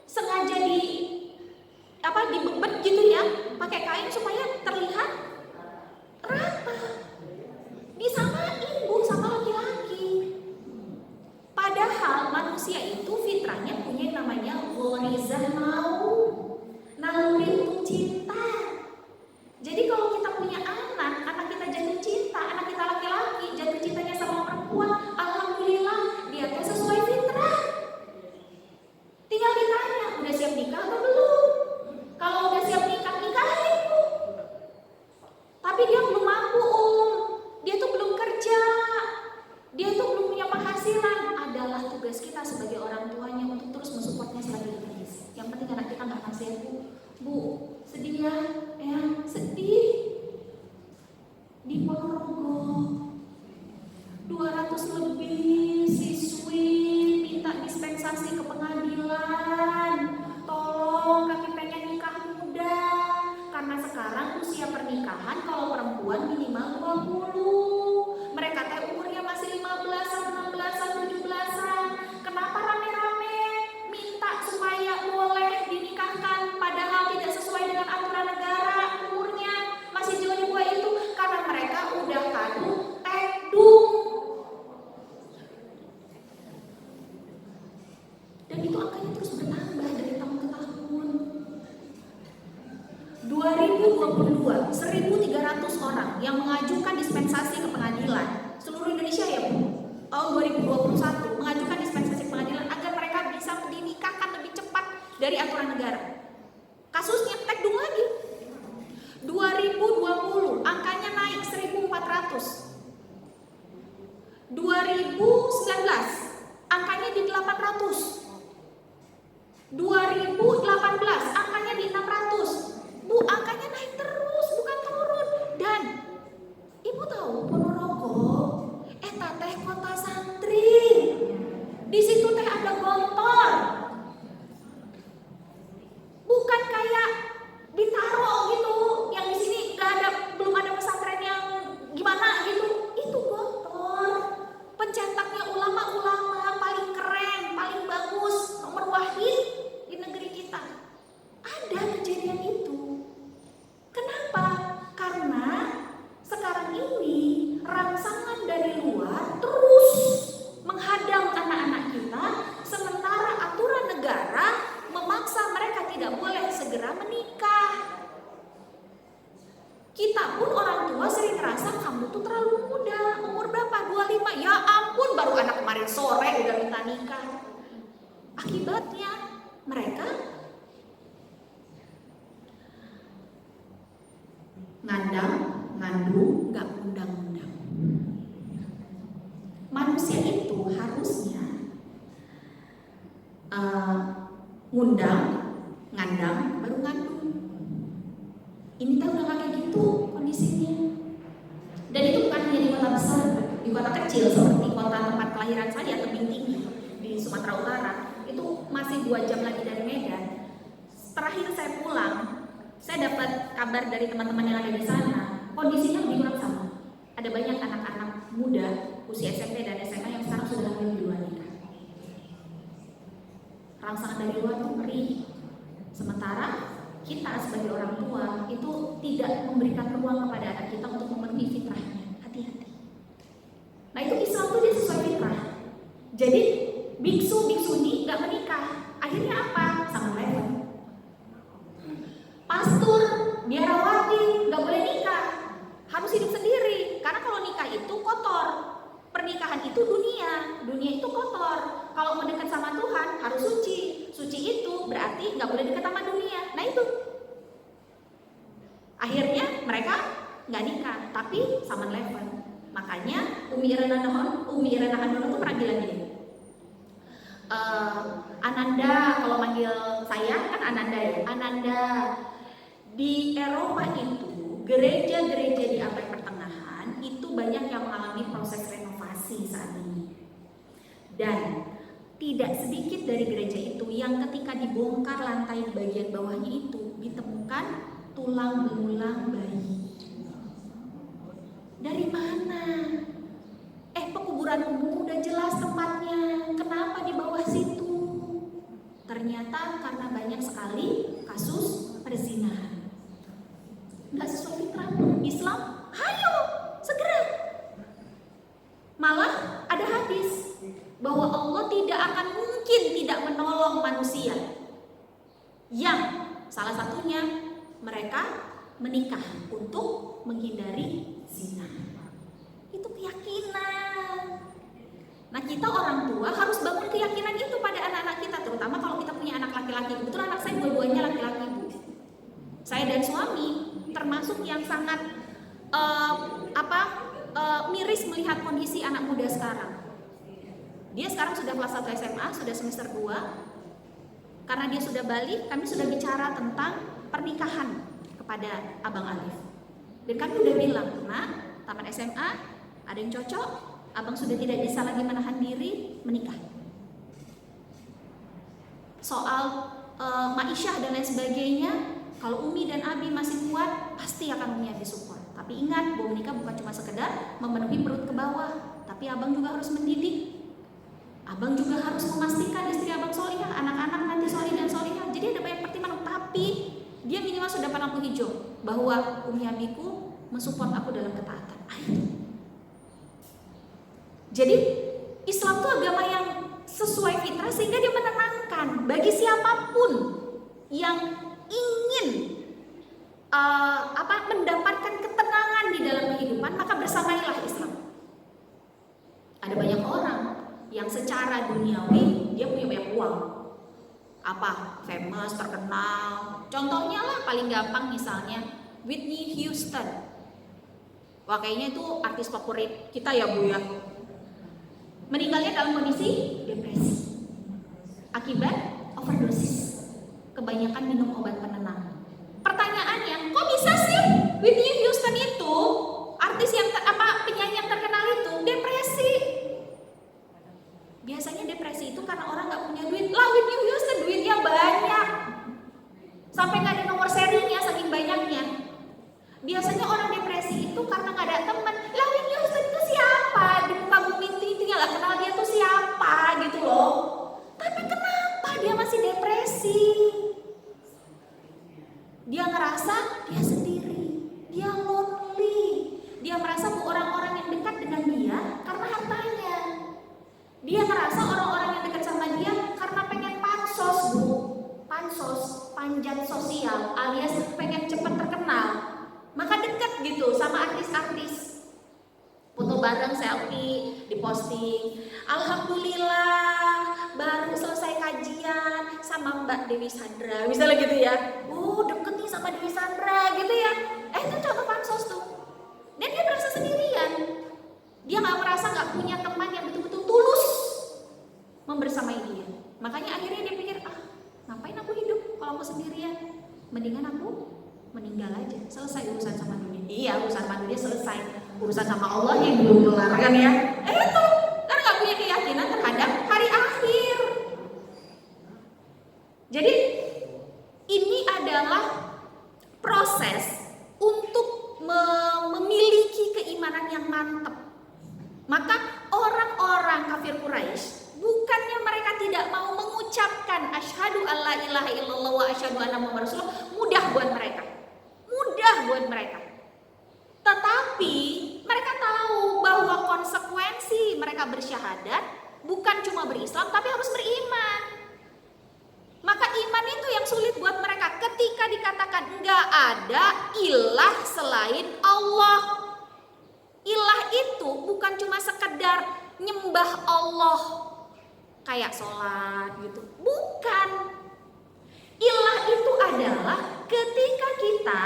sengaja dibebet gitu ya, pakai kain supaya terlihat rata. Disamain Bu sama laki-laki. Padahal manusia itu fitrahnya punya namanya ghorizah mau. saya, Bu, sedih ya, sedih. Di Ponorogo 200 lebih siswi minta dispensasi ke pengadilan. Tolong, kami pengen nikah muda. Karena sekarang usia pernikahan kalau perempuan minimal 20. Mereka teh umurnya masih 15-an, 16-an, 17-an. Kenapa rame-rame minta supaya boleh dinikahkan padahal tidak sesuai dengan aturan negara, umurnya masih jauh di bawah itu? Karena mereka udah kadu tekdung. Dan itu angkanya terus bertambah dari tahun ke tahun. 2022, 1.300 orang yang mengajukan dispensasi ke pengadilan. Seluruh Indonesia ya Bu, tahun 2021 mengajukan dispensasi ke pengadilan agar mereka bisa dinikahkan lebih cepat dari aturan negara. Kasusnya tekdung lagi. 2020 angkanya naik 1.400. 2019 angkanya di 800. 2018 angkanya di 600. Bu, angkanya naik terus, bukan turun. Dan Ibu tahu Ponorogo eta teh kota santri. Di situ teh ada gontor. Bukan kayak Bintaro gitu, yang di sini belum ada pesantren yang gimana gitu. Itu gontor. Pencetaknya ulama-ulama paling keren, paling bagus, nomor wahid di negeri kita. Ada kejadian itu. Kenapa? Karena sekarang ini rangsangan dari luar terus menghadang anak-anak kita, sementara aturan negara memaksa mereka tidak boleh segera menikah. Kita pun orang tua sering ngerasa kamu tuh terlalu muda. Umur berapa? 25. Ya ampun, baru anak kemarin sore udah minta nikah. Akibatnya mereka ngandang, ngandung, gak undang-undang. Manusia itu harusnya ngundang, ngandang, baru ngandung. Ini tuh udah kayak gitu kondisinya. Dan itu bukan hanya di kota besar, di kota kecil seperti kota tempat kelahiran saya, Tebing Tinggi di Sumatera Utara, itu masih 2 jam lagi dari Medan. Terakhir saya pulang, saya dapat kabar dari teman-teman yang ada di sana, kondisinya lebih kurang sama. Ada banyak anak-anak muda usia SMP dan SMA yang sekarang sudah hamil di luar nikah. Rangsangan dari luar tuh ngeri. Sementara kita sebagai orang tua itu tidak memberikan ruang kepada anak kita untuk memenuhi fitrahnya. Hati-hati. Nah itu Islam tuh dia sesuai fitrah. Jadi biksu, biksuni gak menikah. Akhirnya apa? Sama level. Pastor, biarawati gak boleh nikah. Harus hidup sendiri. Karena kalau nikah itu kotor. Pernikahan itu dunia. Dunia itu kotor. Kalau mau dekat sama Tuhan harus suci. Suci itu berarti gak boleh dekat sama dunia. Nah itu. Akhirnya mereka gak nikah, tapi sama level. Makanya Umi Irena Handono tuh pernah bilang gini. Ananda, kalau manggil saya kan Ananda ya. Ananda, di Eropa itu gereja-gereja di abad pertengahan itu banyak yang mengalami proses renovasi saat ini. Dan tidak sedikit dari gereja itu yang ketika dibongkar lantai di bagian bawahnya itu ditemukan tulang belulang bayi. Dari mana? Pekuburan umum udah jelas tempatnya. Kenapa di bawah situ? Ternyata karena banyak sekali kasus perzinahan. Nggak sesuai fitrah. Islam, hayo segera. Malah ada hadis bahwa Allah tidak akan mungkin tidak menolong manusia yang salah satunya mereka menikah untuk menghindari zina. Itu keyakinan. Nah kita orang tua harus bangun keyakinan itu pada anak-anak kita, terutama kalau kita punya anak laki-laki. Kebetulan anak saya dua-duanya laki-laki Bu. Saya dan suami termasuk yang sangat miris melihat kondisi anak muda sekarang. Dia sekarang sudah kelas 1 SMA, sudah semester 2. Karena dia sudah balik, kami sudah bicara tentang pernikahan kepada Abang Alif. Dan kami udah bilang, nah, tamat SMA, ada yang cocok, Abang sudah tidak bisa lagi menahan diri, menikah. Soal ma'isyah dan lain sebagainya, kalau Umi dan Abi masih kuat, pasti akan Umi Abi support. Tapi ingat, bahwa menikah bukan cuma sekedar memenuhi perut ke bawah, tapi Abang juga harus mendidik. Abang juga harus memastikan istri Abang solihah, anak-anak nanti solih dan solihah. Jadi ada banyak pertimbangan, tapi dia minimal sudah dapat lampu hijau bahwa Umi Abiku mensupport aku dalam ketaatan. Jadi Islam itu agama yang sesuai fitrah sehingga dia menenangkan bagi siapapun yang ingin mendapatkan ketenangan di dalam kehidupan, maka bersamailah Islam. Ada banyak orang yang secara duniawi dia punya banyak uang, famous, terkenal. Contohnya lah paling gampang misalnya Whitney Houston. Wah, kayaknya itu artis favorit kita ya Bu ya. Meninggalnya dalam kondisi depresi akibat overdosis, kebanyakan minum obat penenang. Pertanyaannya, kok bisa sih Whitney Houston itu artis yang penyanyi yang terkenal itu depresi? Biasanya depresi itu karena orang nggak punya duit. Lah, Whitney Houston duitnya banyak, sampai nggak ada nomor serinya saking banyaknya. Biasanya orang depresi itu karena nggak ada teman. Lah, Whitney Houston itu siapa? Di muka bumi itu nggak kenal dia tuh siapa gitu loh. Tapi kenapa dia masih depresi? Dia ngerasa dia sendiri, dia lonely. Dia merasa bahwa orang-orang yang dekat dengan dia karena hartanya. Dia ngerasa orang-orang yang dekat sama dia karena pengen pansos, Bu. Pansos, panjat sosial, alias pengen cepat terkenal. Maka dekat gitu sama artis-artis. Foto bareng, selfie, diposting. Alhamdulillah, baru selesai kajian sama Mbak Dewi Sandra, misalnya gitu ya. Deket nih sama Dewi Sandra gitu ya. Itu contoh pansos tuh. Dan dia merasa sendirian. Dia merasa gak punya teman yang betul-betul tulus membersamai dia. Makanya akhirnya dia pikir, ngapain aku hidup kalau aku sendirian? Mendingan aku meninggal aja, selesai urusan sama dunia. Iya, urusan sama dunia selesai, urusan sama Allah yang belum kelar kan ya. Itu karena gak punya keyakinan terhadap hari akhir. Jadi ini adalah proses untuk memiliki keimanan yang mantap. Maka orang-orang kafir Quraisy, bukannya mereka tidak mau mengucapkan asyhadu alla ilaha illallah wa asyhadu anna muhammadar rasulullah, mudah buat mereka. Tetapi mereka tahu bahwa konsekuensi mereka bersyahadat bukan cuma berislam tapi harus beriman. Maka iman itu yang sulit buat mereka ketika dikatakan enggak ada ilah selain Allah. Ilah itu bukan cuma sekedar nyembah Allah kayak sholat gitu. Bukan. Ilah itu adalah ketika kita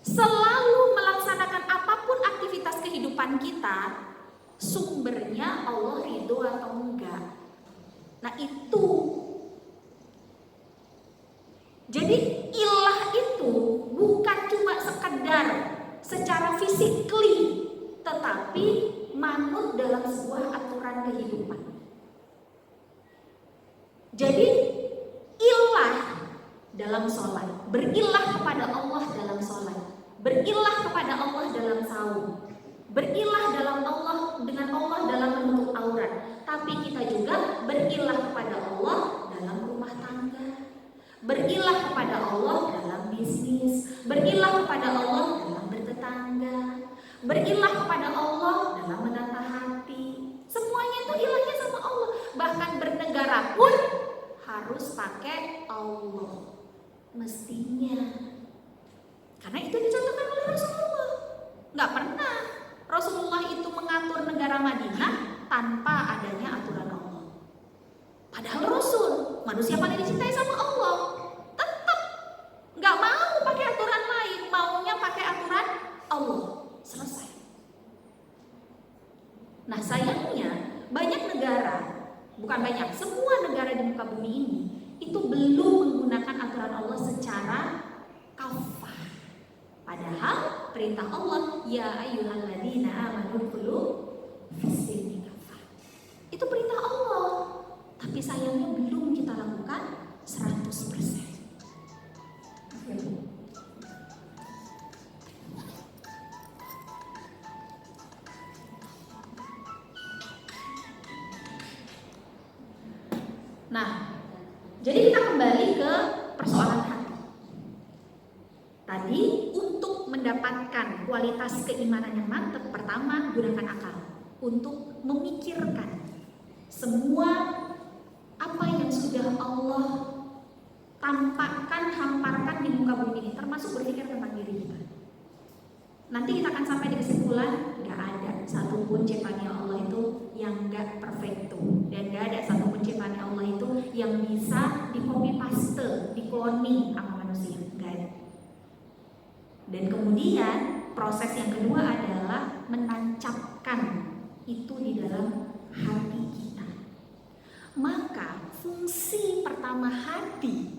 selalu melaksanakan apapun aktivitas kehidupan kita, sumbernya Allah ridho atau enggak. Nah itu. Jadi ilah itu bukan cuma sekedar secara physically, tetapi manut dalam sebuah aturan kehidupan. Jadi ilah dalam sholat, berilah kepada Allah dalam sholat, berilah kepada Allah dalam saum, berilah dengan Allah dalam menutup aurat. Tapi kita juga berilah kepada Allah dalam rumah tangga, berilah kepada Allah dalam bisnis, berilah kepada Allah dalam bertetangga, berilah kepada Allah dalam menata hati. Semuanya itu ilahnya sama Allah. Bahkan bernegara pun harus pakai Allah mestinya, karena itu dicontohkan oleh Rasulullah. Nggak pernah Rasulullah itu mengatur negara Madinah tanpa adanya aturan Allah. Padahal Rasul manusia paling dicintai sama Allah, tetap nggak mau pakai aturan lain, maunya pakai aturan Allah. Selesai. Nah sayangnya banyak negara, bukan banyak, semua negara di muka bumi bumi ini itu belum menggunakan aturan Allah secara kafah. Padahal perintah Allah, ya ayyuhalladzina amanu dkhulu fis-silmi kafah. Itu perintah Allah. Tapi sayangnya belum kita lakukan 100%. Nah, jadi kita kembali ke persoalan hati. Tadi untuk mendapatkan kualitas keimanan yang mantap, pertama gunakan akal untuk memikirkan semua apa yang sudah Allah tampakkan, hamparkan di muka bumi ini, termasuk berpikir tentang diri kita. Nanti kita akan sampai di kesimpulan, gak ada satupun ciptaannya Allah itu yang gak perfecto, dan gak ada satupun ciptaannya Allah itu yang bisa di copy paste, di cloning sama manusia, gak ada. Dan kemudian proses yang kedua adalah menancapkan itu di dalam hati kita. Maka fungsi pertama hati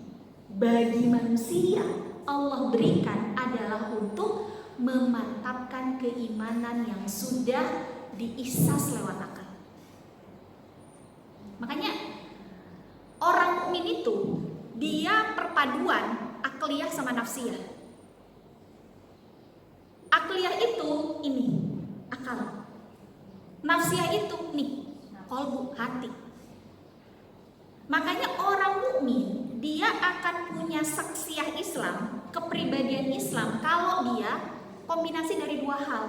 bagi manusia Allah berikan adalah untuk memantapkan keimanan yang sudah diisas lewat akal. Makanya orang mukmin itu dia perpaduan akliyah sama nafsiyah. Akliyah itu ini akal, nafsiyah itu nih qalbu, hati. Makanya orang mukmin dia akan punya saksiyah Islam, kepribadian Islam kalau dia kombinasi dari dua hal.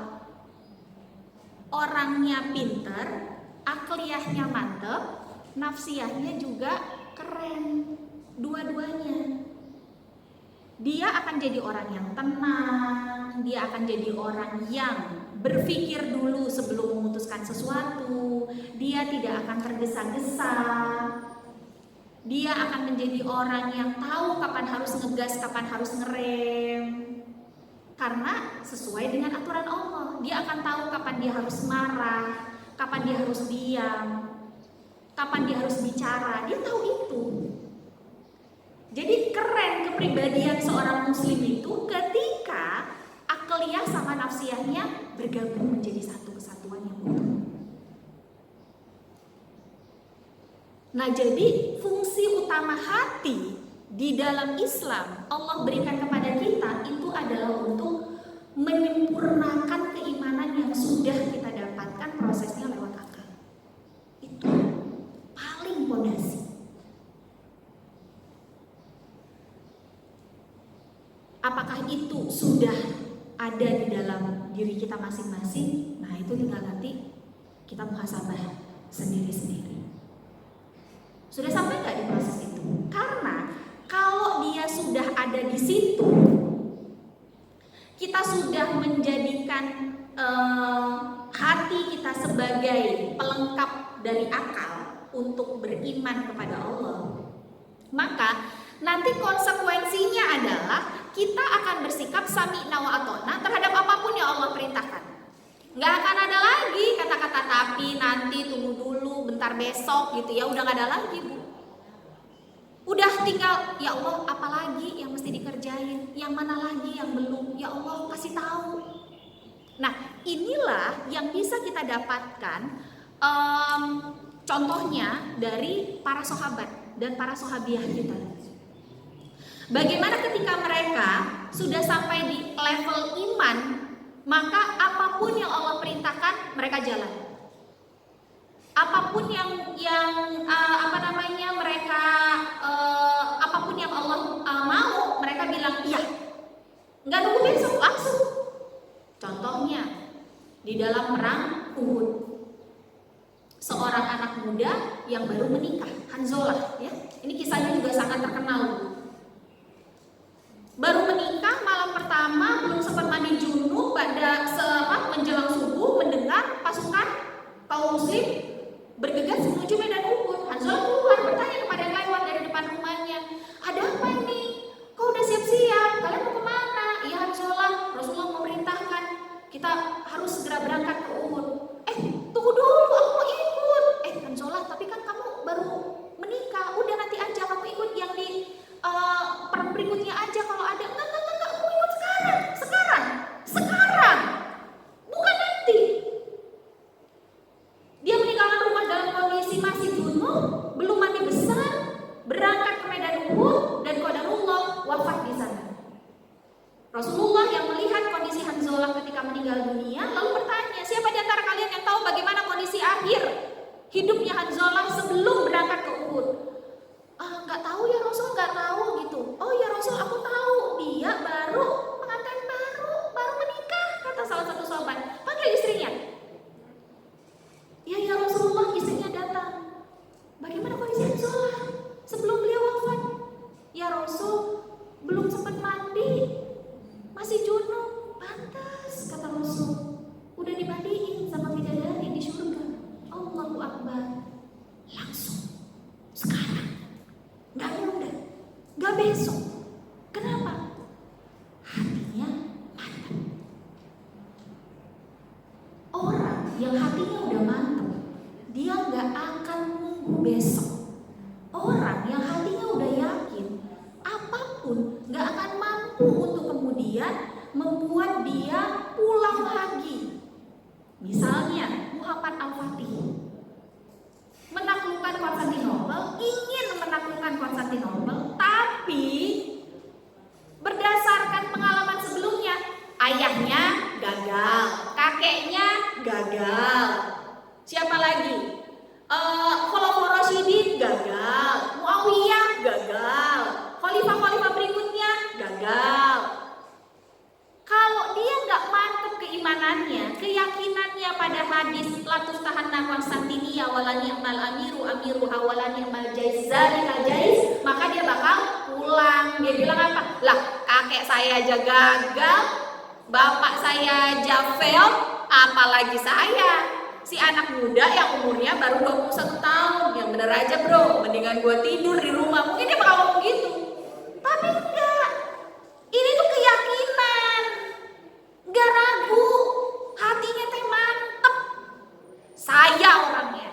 Orangnya pinter, akliyahnya mantep, nafsiyahnya juga keren. Dua-duanya. Dia akan jadi orang yang tenang, dia akan jadi orang yang berpikir dulu sebelum memutuskan sesuatu, dia tidak akan tergesa-gesa. Dia akan menjadi orang yang tahu kapan harus ngegas, kapan harus ngerem. Karena sesuai dengan aturan Allah, dia akan tahu kapan dia harus marah, kapan dia harus diam, kapan dia harus bicara. Dia tahu itu. Jadi keren kepribadian seorang muslim itu ketika akliyah sama nafsiyahnya bergabung menjadi satu kesatuan yang utuh. Nah, jadi fungsi utama hati di dalam Islam Allah berikan kepada kita itu adalah untuk menyempurnakan keimanan yang sudah kita dapatkan prosesnya lewat akal. Itu paling pondasi. Apakah itu sudah ada di dalam diri kita masing-masing? Nah, itu tinggal nanti kita muhasabah sendiri-sendiri. Sudah sampai nggak di proses itu? Karena kalau dia sudah ada di situ, kita sudah menjadikan hati kita sebagai pelengkap dari akal untuk beriman kepada Allah. Maka nanti konsekuensinya adalah kita akan bersikap sami'na wa ata'na terhadap apapun yang Allah perintahkan. Nggak akan ada lagi kata-kata tapi, nanti, tunggu dulu, bentar besok gitu ya. Udah nggak ada lagi, Bu. Udah tinggal, ya Allah apa lagi yang mesti dikerjain, yang mana lagi yang belum, ya Allah kasih tahu. Nah, inilah yang bisa kita dapatkan contohnya dari para sahabat dan para sahabiah kita. Bagaimana ketika mereka sudah sampai di level iman, maka apapun yang Allah perintahkan mereka jalan. Apapun yang mereka apapun yang Allah mau, mereka bilang iya. Nggak nunggu besok, langsung. Contohnya di dalam perang Uhud, seorang anak muda yang baru menikah, Hanzalah, ya. Ini kisahnya juga sangat terkenal. Baru menikah, malam pertama belum sempat mandi junub, pada menjelang subuh mendengar pasukan kaum muslim bergegas menuju medan Uhud. Hanzalah keluar bertanya kepada yang lewat dari depan rumahnya, ada apa ini? Kau udah siap-siap? Kalian mau kemana? Iya Hanzalah, Rasulullah memerintahkan kita harus segera berangkat ke Uhud. Tunggu dulu, aku mau ikut. Hanzalah, tapi kan kamu baru menikah, udah nanti aja aja kalau ada. Enggak, aku ikut sekarang, bukan nanti. Dia meninggalkan rumah dalam kondisi masih junub, belum mandi besar, berangkat ke medan Uhud, dan qadarullah wafat di sana. Rasulullah yang melihat kondisi Hanzalah ketika meninggal dunia lalu bertanya, siapa di antara kalian yang tahu bagaimana kondisi akhir hidupnya Hanzalah sebelum berangkat ke Uhud? Nggak tahu ya Rasul, nggak tahu gitu. Oh ya Rasul, aku tahu, dia baru pengantin baru menikah, kata salah satu sahabat. Panggil istrinya. Ya Rasulullah, istrinya datang. Bagaimana kondisi Hanzalah sebelum beliau wafat? Ya Rasul, belum sempat mandi, masih junub. Pantas, kata Rasul, udah dimandiin sama bidadari di surga. Allahu Akbar. Langsung, sekarang, gak nunda, gak besok. Kenapa? Hatinya mantap. Orang yang hatinya udah mantap, dia gak akan nunggu besok. Orang yang hatinya udah yakin, apapun gak akan mampu untuk kemudian membuat dia pulang lagi. Misalnya Muhammad Al-Fatih menaklukkan Konstantinopel, ingin menaklukkan Konstantinopel, tapi berdasarkan pengalaman sebelumnya, ayahnya gagal, kakeknya gagal, siapa lagi? Khulafaur Rasyidin gagal, Muawiyah gagal, khalifah-khalifah berikutnya gagal. Kalau dia nggak mantap keimanannya, keyakinannya pada hadis latus tahanna Konstantinia wala ni'mal amiru wala ni'mal jaiz zalikal jaiz, maka dia bakal pulang. Dia bilang apa? Lah, kakek saya aja gagal, bapak saya aja fail, apalagi saya, si anak muda yang umurnya baru 21 tahun. Yang bener aja bro, mendingan gua tidur di rumah. Mungkin dia bakal ngomong gitu. Tapi enggak, ini tuh keyakinan, gak ragu, hatinya teh mantep. Saya orangnya,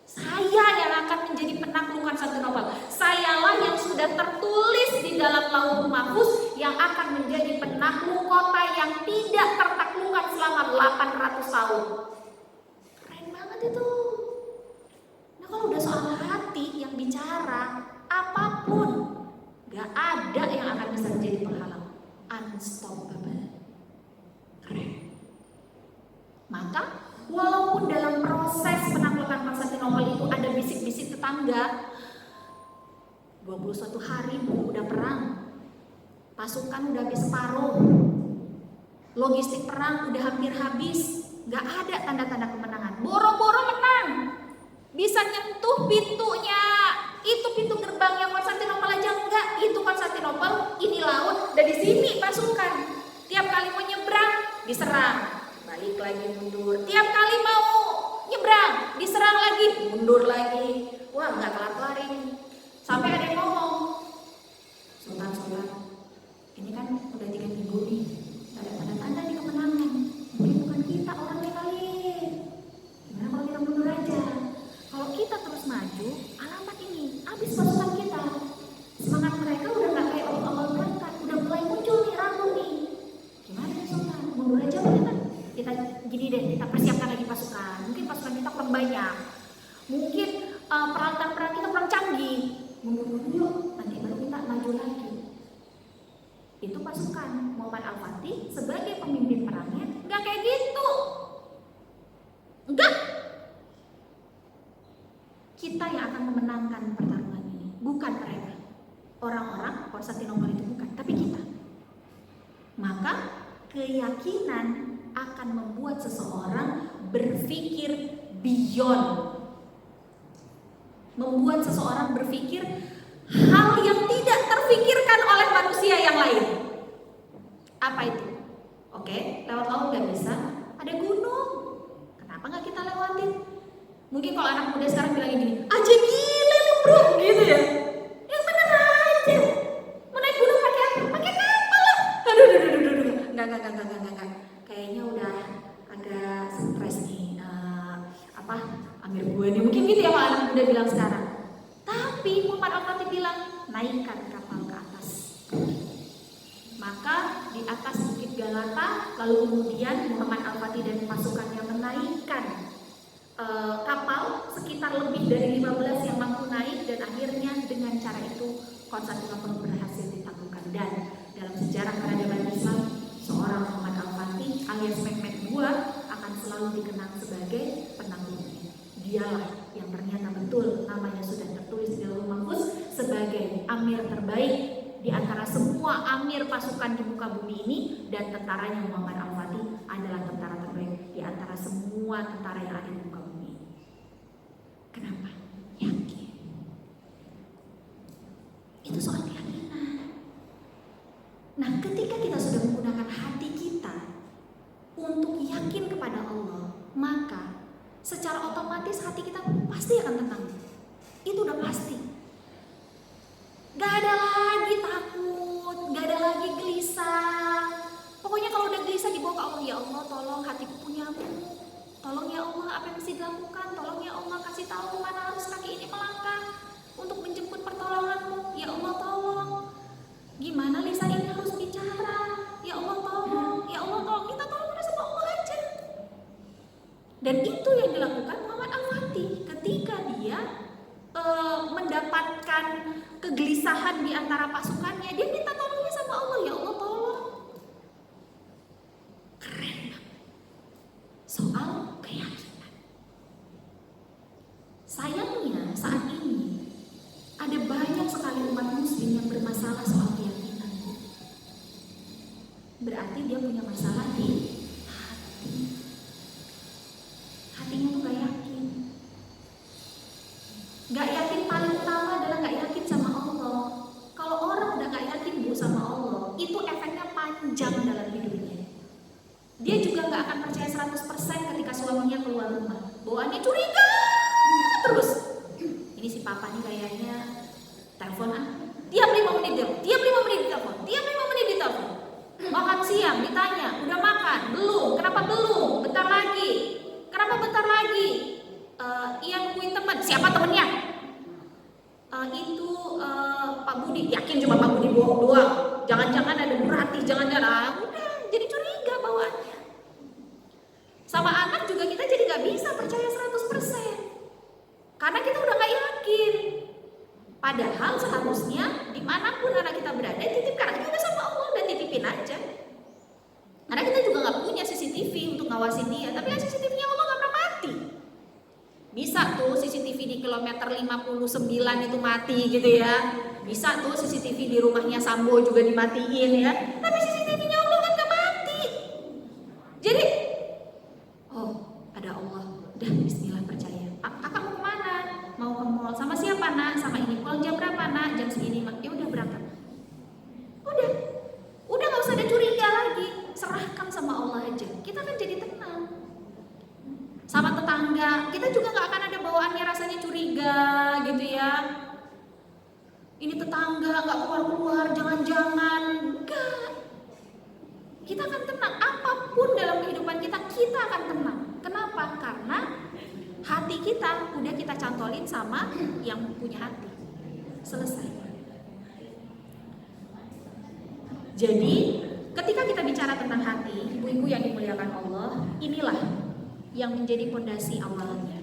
saya yang akan menjadi penakluk Konstantinopel. Sayalah yang sudah tertulis di dalam Lauhul Mahfuz yang akan menjadi penakluk kota yang tidak tertaklukkan selama 800 tahun. Keren banget itu. Nah kalau udah soal hati yang bicara, apapun gak ada yang akan bisa menjadi penghalang. Unstoppable. Keren. Maka walaupun dalam proses penaklukan Konstantinopel itu ada bisik-bisik tetangga, 21 hari udah perang, pasukan udah habis separuh, logistik perang udah hampir habis, gak ada tanda-tanda kemenangan. Boro-boro menang, bisa nyentuh pintunya, itu pintu gerbangnya Konstantinopel aja enggak. Itu Konstantinopel, ini laut, dan di sini pasukan. Tiap kali mau nyebrang diserang, balik lagi mundur. Tiap kali mau nyebrang diserang lagi, mundur lagi. Wah, nggak kelar-kelar ini. Sampai ada yang ngomong, Sultan, ini kan udah 3 minggu nih, gak ada tanda-tanda di kemenangan. Mungkin bukan kita orangnya kali. Gimana kalau kita mundur aja? Kalau kita terus maju, alamat ini habis pasukan kita. Semangat mereka udah gak kayak awal-awal berangkat, udah mulai muncul nih, ragu nih. Gimana nih Sultan? Mundur aja apa kita gini deh, kita persiapkan lagi pasukan. Mungkin pasukan kita kurang banyak, mungkin peralatan-perang kita kurang canggih. Mundur yuk, nanti baru kita maju lagi. Itu pasukan Muhammad Al-Fatih sebagai pemimpin perangnya nggak kayak gitu. Enggak. Kita yang akan memenangkan pertarungan ini, bukan mereka. Orang-orang Konstantinopel itu bukan, tapi kita. Maka keyakinan akan membuat seseorang berpikir beyond, membuat seseorang berpikir hal yang tidak terpikirkan oleh manusia yang lain. Apa itu? Oke, lewat laut gak bisa, ada gunung, kenapa gak kita lewatin? Mungkin kalau anak muda sekarang bilang gini, aja gila lu bro, gitu ya. Yang bener aja, mau naik gunung pakai apa? Pakai kapal lah. Aduh. Enggak. Kayaknya udah agak stres nih. Ambil gue nih, mungkin gitu ya kalau anak muda bilang sekarang. Tapi Muhammad Al-Fatih bilang, naikkan kapal ke atas. Galata, lalu kemudian Muhammad Al-Fatih dan pasukannya menaikkan kapal sekitar lebih dari 15 yang mampu naik, dan akhirnya dengan cara itu Konstantinopel berhasil ditaklukkan. Dan dalam sejarah peradaban Islam, seorang Muhammad Al-Fatih alias Mehmed II akan selalu dikenang sebagai penakluknya. Dialah yang ternyata betul namanya sudah tertulis di Lauhul Mahfuz sebagai amir terbaik di antara semua amir pasukan di muka bumi ini, dan tentaranya Muhammad Al-Fatih adalah tentara terbaik di antara semua tentara yang ada di muka bumi ini. Kenapa? Yakin. Itu soal keyakinan. Nah, ketika kita sudah menggunakan hati kita untuk yakin kepada Allah, maka secara otomatis hati kita pasti akan tenang. Itu udah pasti. Gak ada lagi takut, gak ada lagi gelisah. Pokoknya kalau udah gelisah dibawa ke Allah, ya Allah tolong hatiku punyamu. Tolong ya Allah apa yang mesti dilakukan. Tolong ya Allah kasih tahu mana harus kaki ini melangkah untuk menjemput pertolonganmu. Ya Allah tolong. Gimana lisan ini harus bicara. Ya Allah tolong. Ya Allah tolong. Kita tolong udah sama Allah aja. Dan itu yang dilakukan Muhammad Al-Fatih ketika dia mendapatkan kegelisahan di antara pasukannya. Dia minta tolongnya sama Allah. Ya Allah tolong. Keren banget. Soal keyakinan. Sayangnya saat ini ada banyak sekali umat muslim yang bermasalah soal keyakinan. Berarti dia punya masalah di hati. Hatinya tuh gak yakin. Gak yakin paling utama adalah gak yakin sama Allah. Kalau orang udah gak yakin Bu sama Allah, itu efeknya panjang dalam hidupnya. Dia juga gak akan percaya 100% ketika suaminya keluar rumah. Bawaannya curiga terus. Ini si papa nih kayaknya telepon tiap 5 menit dia, tiap 5 menit ditelepon, tiap 5 menit ditelepon. Makan siang ditanya, udah makan? Belum. Kenapa belum? Bentar lagi. Kenapa bentar lagi? Iya nungguin teman. Siapa temennya? Itu Pak Budi. Yakin cuma Pak Budi bohong doang? Jangan-jangan ada Bu Ratih, jangan-jangan. Udah jadi curiga bawaannya. Sama anak juga kita jadi gak bisa percaya 100%. Karena kita udah gak yakin. Padahal seharusnya dimanapun anak kita berada, titipkan aja udah sama Allah, dan titipin aja. Karena kita juga gak punya CCTV untuk ngawasin dia. Tapi kan CCTV-nya Allah gak pernah mati. Bisa tuh CCTV di kilometer 59 itu mati gitu ya. Bisa tuh CCTV di rumahnya Sambo juga dimatiin ya. Tapi CCTV-nya Allah kan gak mati. Jadi ada Allah. Udah bismillah percaya. Kakak mau kemana? Mau ke mall. Sama siapa nak? Sama ini. Pulang jam berapa nak? Jam segini. Ya udah berangkat. Udah gak usah ada curiga lagi. Serahkan sama Allah aja. Kita kan jadi tenang. Sama tetangga, kita juga gak akan ada bawaannya rasanya curiga gitu ya. Ini tetangga gak keluar-keluar, jangan-jangan. Enggak. Kita akan tenang. Apapun dalam kehidupan kita akan tenang. Kenapa? Karena hati kita udah kita cantolin sama yang punya hati. Selesai. Jadi ketika kita bicara tentang hati, ibu-ibu yang dimuliakan Allah, inilah yang menjadi fondasi awalnya.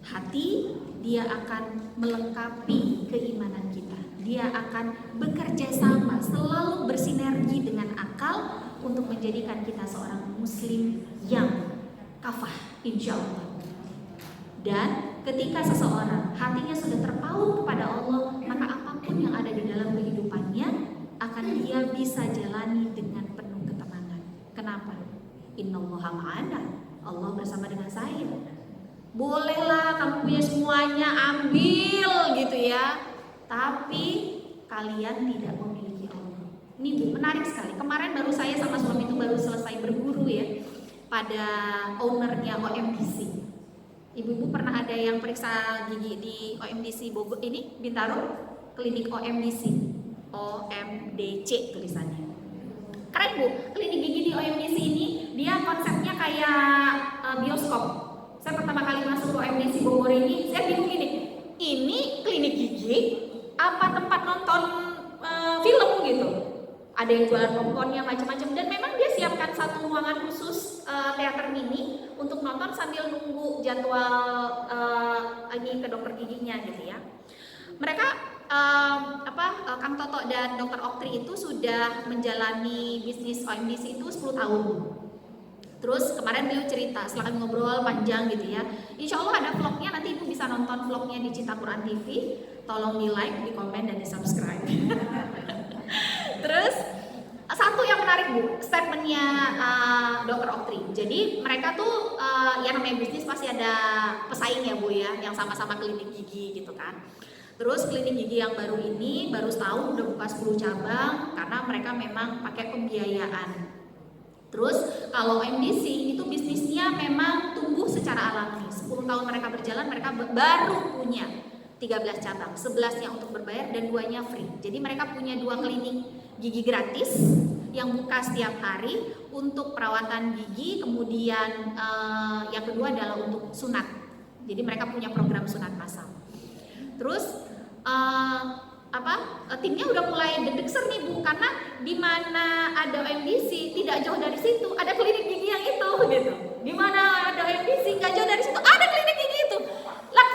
Hati, dia akan melengkapi keimanan kita. Dia akan bekerja sama, selalu bersinergi dengan akal untuk menjadikan kita seorang muslim yang kafah, insya Allah. Dan ketika seseorang hatinya sudah terpaut kepada Allah, maka apapun yang ada di dalam kehidupannya akan dia bisa jalani dengan penuh ketenangan. Kenapa? Innallaha ma'ana, Allah bersama dengan saya. Bolehlah kamu punya semuanya, ambil gitu ya. Tapi kalian tidak memiliki Allah. Ini Bu, menarik sekali. Kemarin baru saya sama suami itu baru selesai berguru ya pada ownernya OMDC. Ibu-ibu pernah ada yang periksa gigi di OMDC Bogor ini, Bintaro, klinik OMDC, OMDC tulisannya. Keren Bu, klinik gigi di OMDC ini dia konsepnya kayak bioskop. Saya pertama kali masuk ke OMDC Bogor ini, saya bingung ini klinik gigi apa tempat nonton film gitu. ada yang jualan popcornnya macam-macam, dan memang dia siapkan satu ruangan khusus teater mini untuk nonton sambil nunggu jadwal ini ke dokter giginya gitu ya. Mereka Kang Toto dan Dokter Oktri itu sudah menjalani bisnis OMDC itu 10 tahun. Terus kemarin beliau cerita, setelah kami ngobrol panjang gitu ya, insya Allah ada vlognya, nanti Ibu bisa nonton vlognya di Cinta Quran TV. Tolong di like, di komen, dan di subscribe. Terus satu yang menarik Bu, statementnya Dokter Oktri. Jadi mereka tuh yang namanya bisnis pasti ada pesaing ya Bu ya, yang sama-sama klinik gigi gitu kan. Terus klinik gigi yang baru ini baru setahun udah buka 10 cabang karena mereka memang pakai pembiayaan. Terus kalau MDC itu bisnisnya memang tumbuh secara alami. 10 tahun mereka berjalan, mereka baru punya 13 cabang, 11-nya untuk berbayar dan 2-nya free. Jadi mereka punya 2 klinik gigi gratis yang buka setiap hari untuk perawatan gigi, kemudian yang kedua adalah untuk sunat. Jadi mereka punya program sunat massal. Terus timnya udah mulai dedekser nih Bu, karena di mana ada MDC tidak jauh dari situ ada klinik gigi yang itu gitu. Di mana ada MDC nggak jauh dari situ ada klinik gigi itu. Lah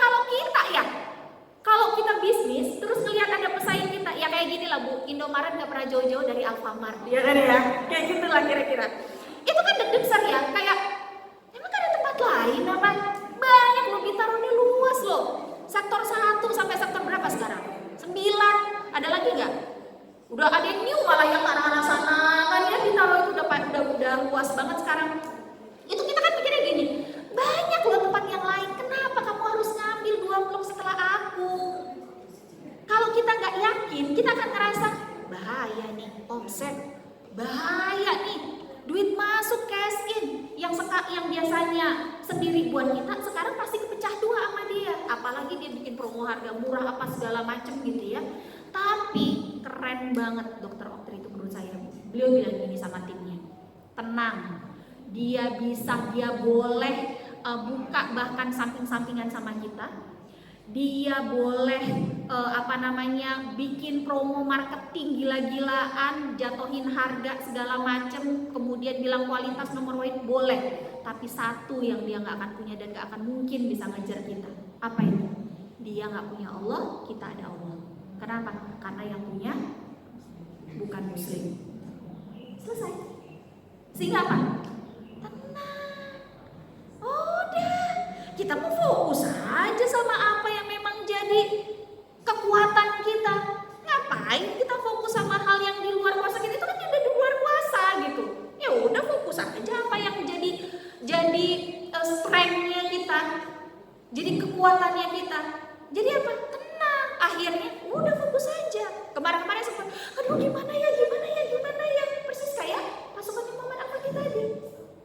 kalau kita bisnis terus ngelihat ada pesaing kita, ya kayak gini lah Bu, Indomaret nggak pernah jauh-jauh dari Alfamart, ya kan ya, kayak gitulah kira-kira. Itu kan dedekser ya, kayak emang gak ada tempat lain apa? Banyak loh, Bintaro ini luas loh. Sektor 1 sampai sektor berapa sekarang? 9, ada lagi nggak? Udah ada yang new malah yang arah-arah sana kan ya, Bintaro itu udah luas banget sekarang. Itu kita kan mikirnya gini, banyak loh tempat yang lain, kenapa kamu harus ngambil 2 blok setelah aku? Kalau kita nggak yakin, kita akan ngerasa bahaya nih, omset, bahaya nih, duit masuk cash in, yang biasanya sendiri buat kita sekarang pasti kepecah 2 sama dia. Apalagi dia bikin promo harga murah apa segala macem gitu ya. Tapi keren banget Dokter Oktri itu menurut saya. Beliau bilang gini sama timnya, tenang, dia boleh buka bahkan samping-sampingan sama kita. Dia boleh bikin promo marketing gila-gilaan, jatuhin harga segala macem, kemudian bilang kualitas nomor 1 boleh. Tapi satu yang dia nggak akan punya dan nggak akan mungkin bisa ngejar kita, apa itu? Dia nggak punya Allah, kita ada Allah. Kenapa? Karena yang punya bukan Muslim. Selesai. Sehingga apa? Tenang. Udah, kita mau fokus aja sama apa yang memang jadi kekuatan kita. Ngapain kita fokus sama hal yang di luar kuasa kita? Itu kan udah di luar kuasa gitu. Ya udah, fokus aja apa yang jadi strength-nya kita, jadi kekuatannya kita. Jadi apa? Tenang. Akhirnya udah fokus aja. Kemarin-kemarin sempat, aduh gimana ya, persis kayak pasukan Muhammad Al-Fatih tadi.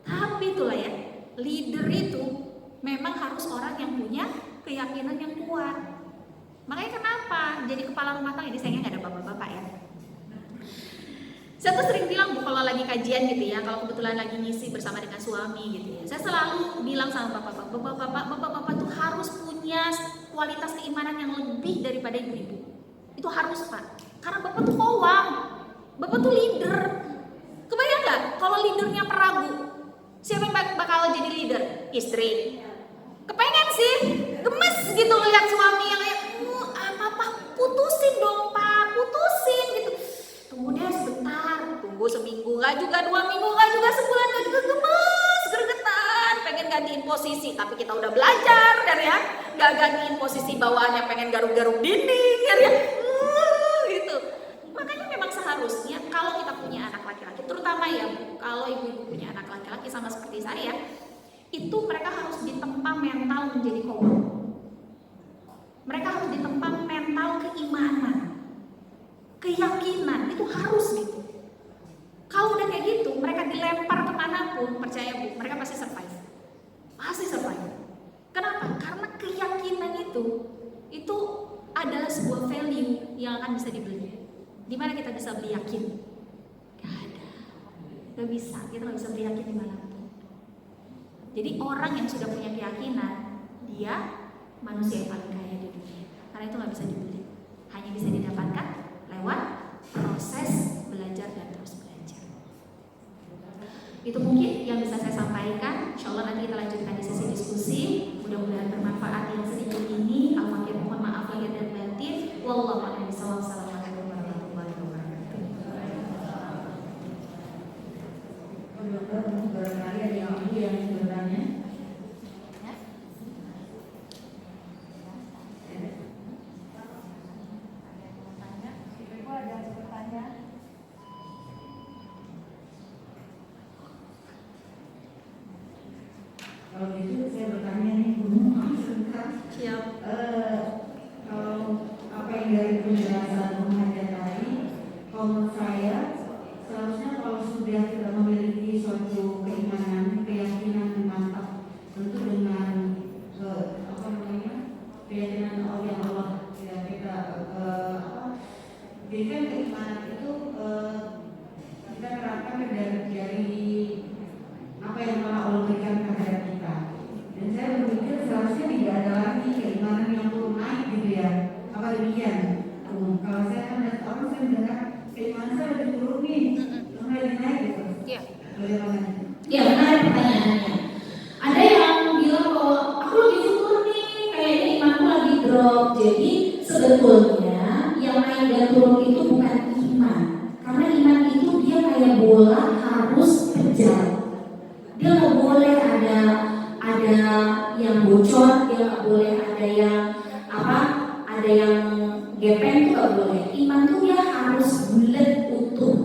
Tapi itulah ya, leader itu memang harus orang yang punya keyakinan yang kuat. Makanya kenapa jadi kepala rumah tangga, jadi sayangnya nggak ada bapak-bapak ya. Saya tuh sering bilang Bu, kalau lagi kajian gitu ya, kalau kebetulan lagi ngisi bersama dengan suami gitu ya, saya selalu bilang sama bapak-bapak tuh harus punya kualitas keimanan yang lebih daripada ibu-ibu. Itu harus Pak, karena bapak tuh kowam, bapak tuh leader. Kebayang nggak kalau leadernya peragu, siapa yang bakal jadi leader? Istri. Kepengen sih, gemes gitu ngeliat suami yang kayak apa putusin dong Pak, putusin gitu. Tunggu deh sebentar, tunggu seminggu nggak juga, 2 minggu nggak juga, sebulan nggak juga, gemes, gregetan, pengen gantiin posisi. Tapi kita udah belajar kan ya, nggak gantiin posisi bawaannya, pengen garuk-garuk dinding kan ya, gitu. Makanya memang seharusnya kalau kita punya anak laki-laki, terutama ya kalau ibu-ibu punya anak laki-laki sama seperti saya, itu mereka harus ditempa mental menjadi kaum. Mereka harus ditempa mental keimanan, keyakinan, itu harus gitu. Kalau udah kayak gitu, mereka dilempar kemanapun, percaya Bu, mereka pasti survive. Kenapa? Karena keyakinan itu adalah sebuah value yang akan bisa dibeli. Dimana kita bisa beli yakin? Gak ada, gak bisa. Kita gak bisa beli yakin dimanapun. Jadi orang yang sudah punya keyakinan, dia manusia yang paling kaya di dunia. Karena itu gak bisa dibeli, hanya bisa didapatkan lewat proses belajar dan Itu mungkin yang bisa saya sampaikan. Insya Allah nanti kita lanjutkan di sesi diskusi. Mudah-mudahan bermanfaat yang sedikit ini. Al-Fakir mohon maaf lahir dan batin. Wallahu a'lam bishawab. Assalamualaikum warahmatullahi wabarakatuh. Dokter, barangkali ada yang ibu yang bertanya. Kalau gitu saya bertanya nih, Bu, sebentar. Siap. Kalau apa yang dari penjelasan Muhammad tadi, kalau menurut saya seharusnya kalau sudah kita memiliki suatu keimanan, keyakinan mantap, tentu dengan keyakinan oleh Allah, ya kita jadi kan keimanan itu kita terapkan dari apa yang telah Allah berikan kepada kita. Dan saya berpikir seharusnya tidak ada lagi keimanan yang turun naik gitu ya. Apa demikian? Kalau saya kan orang saya mendengar keimanan saya lebih turun nih, lebih naik gitu. Iya. Bagaimana? Ya, menarik pertanyaannya. Ada yang bilang bahwa aku lagi futur nih, kayaknya imanku lagi drop. Jadi sebetulnya yang naik dan turun itu bukan iman, karena iman itu dia kayak bola harus berjalan. Dia nggak boleh ada yang bocor, dia nggak boleh ada yang gepeng, itu nggak boleh. Iman tuh dia harus bulat utuh,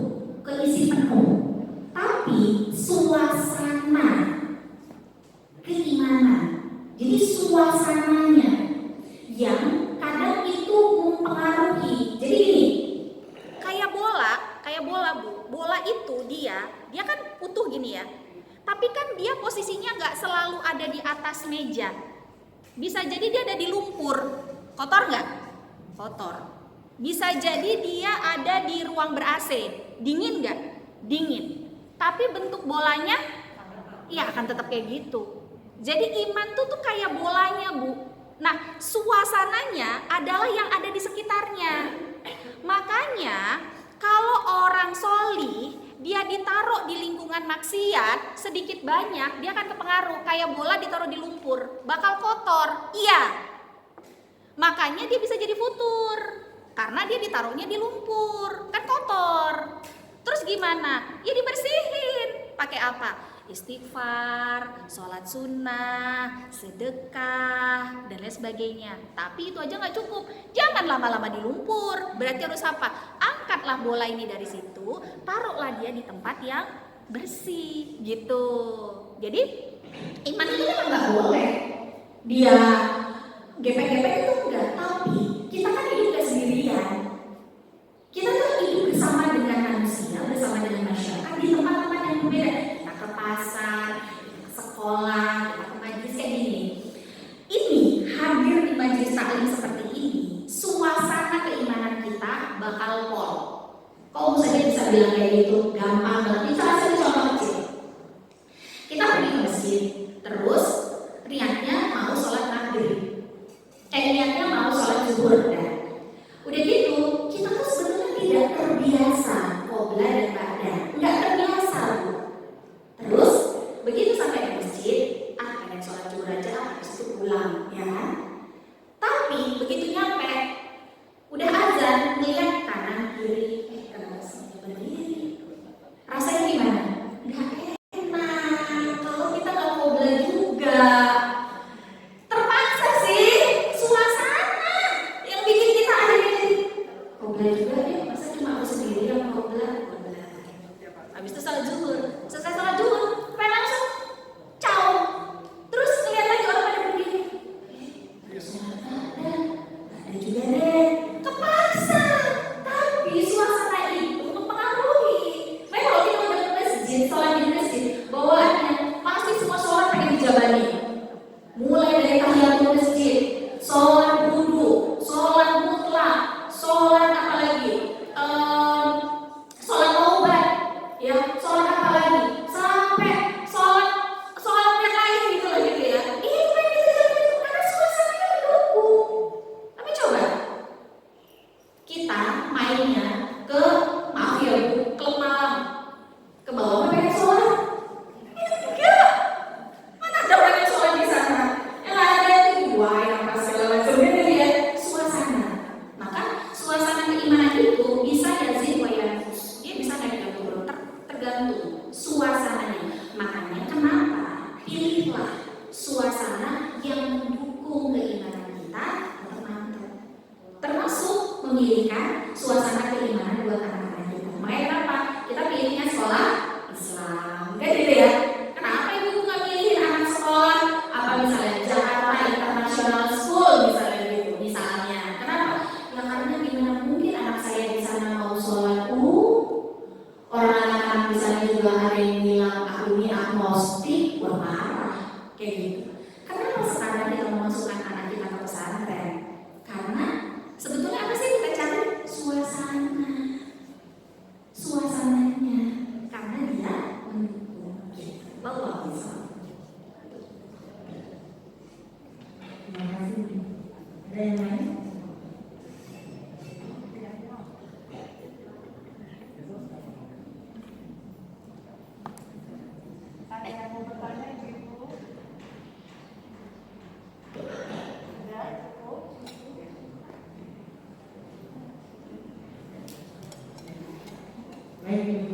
keisi penuh. Tapi suasana keimanan, jadi suasananya yang kadang itu mempengaruhi. Jadi gini, Kayak bola Bu. Bola itu dia kan utuh gini ya. Tapi kan dia posisinya nggak selalu ada di atas meja. Bisa jadi dia ada di lumpur. Kotor nggak? Kotor. Bisa jadi dia ada di ruang ber-AC. Dingin nggak? Dingin. Tapi bentuk bolanya ya akan tetap kayak gitu. Jadi iman tuh kayak bolanya Bu. Nah, suasananya adalah yang ada di sekitarnya. Makanya kalau orang solih dia ditaruh di lingkungan maksiat sedikit banyak dia akan kepengaruh. Kayak bola ditaruh di lumpur bakal kotor. Iya. Makanya dia bisa jadi futur karena dia ditaruhnya di lumpur, kan kotor. Terus gimana? Ya dibersihin. Pakai apa? Istighfar, sholat sunnah, sedekah, dan lain sebagainya. Tapi itu aja nggak cukup. Jangan lama-lama di lumpur. Berarti harus apa? Angkatlah bola ini dari situ, taruhlah dia di tempat yang bersih, gitu. Jadi iman itu kan nggak boleh dia gepek-gepek itu enggak, tapi kita kan hidup gak sendirian. Kita tuh hidup bersama dengan manusia, bersama dengan masyarakat di tempat-tempat yang berbeda. Kita ke pasar, kita ke sekolah, kita ke majelis kayak gini. Ini hadir di majelis taklim seperti ini, suasana keimanan kita bakal pol. Kok saja bisa bilang kayak gitu, gampang banget. Ini salah satu contoh kecil. Kita pergi ke masjid, terus niatnya mau sholat maghrib. Niatnya mau sholat zuhur kan. Udah gitu, kita tuh sebenarnya tidak terbiasa qobla dan ba'da. Enggak terbiasa, Bu. Terus begitu sampai di masjid, pengen sholat zuhur aja, habis itu pulang, ya kan? Tapi begitu nyampe, udah azan, ngeliat kanan kiri, kenapa semuanya berdiri? juga ada yang bilang aku ini agnostik, wah parah kayak gitu. Kenapa sekarang kita memasukkan anak kita ke pesantren? Karena sebetulnya apa sih kita cari? Suasananya, karena dia mendukung kita. Allah bisa. Terima kasih. Ada yang lain? Ada yang mau bertanya, Ibu? Ada, cukup? Baik,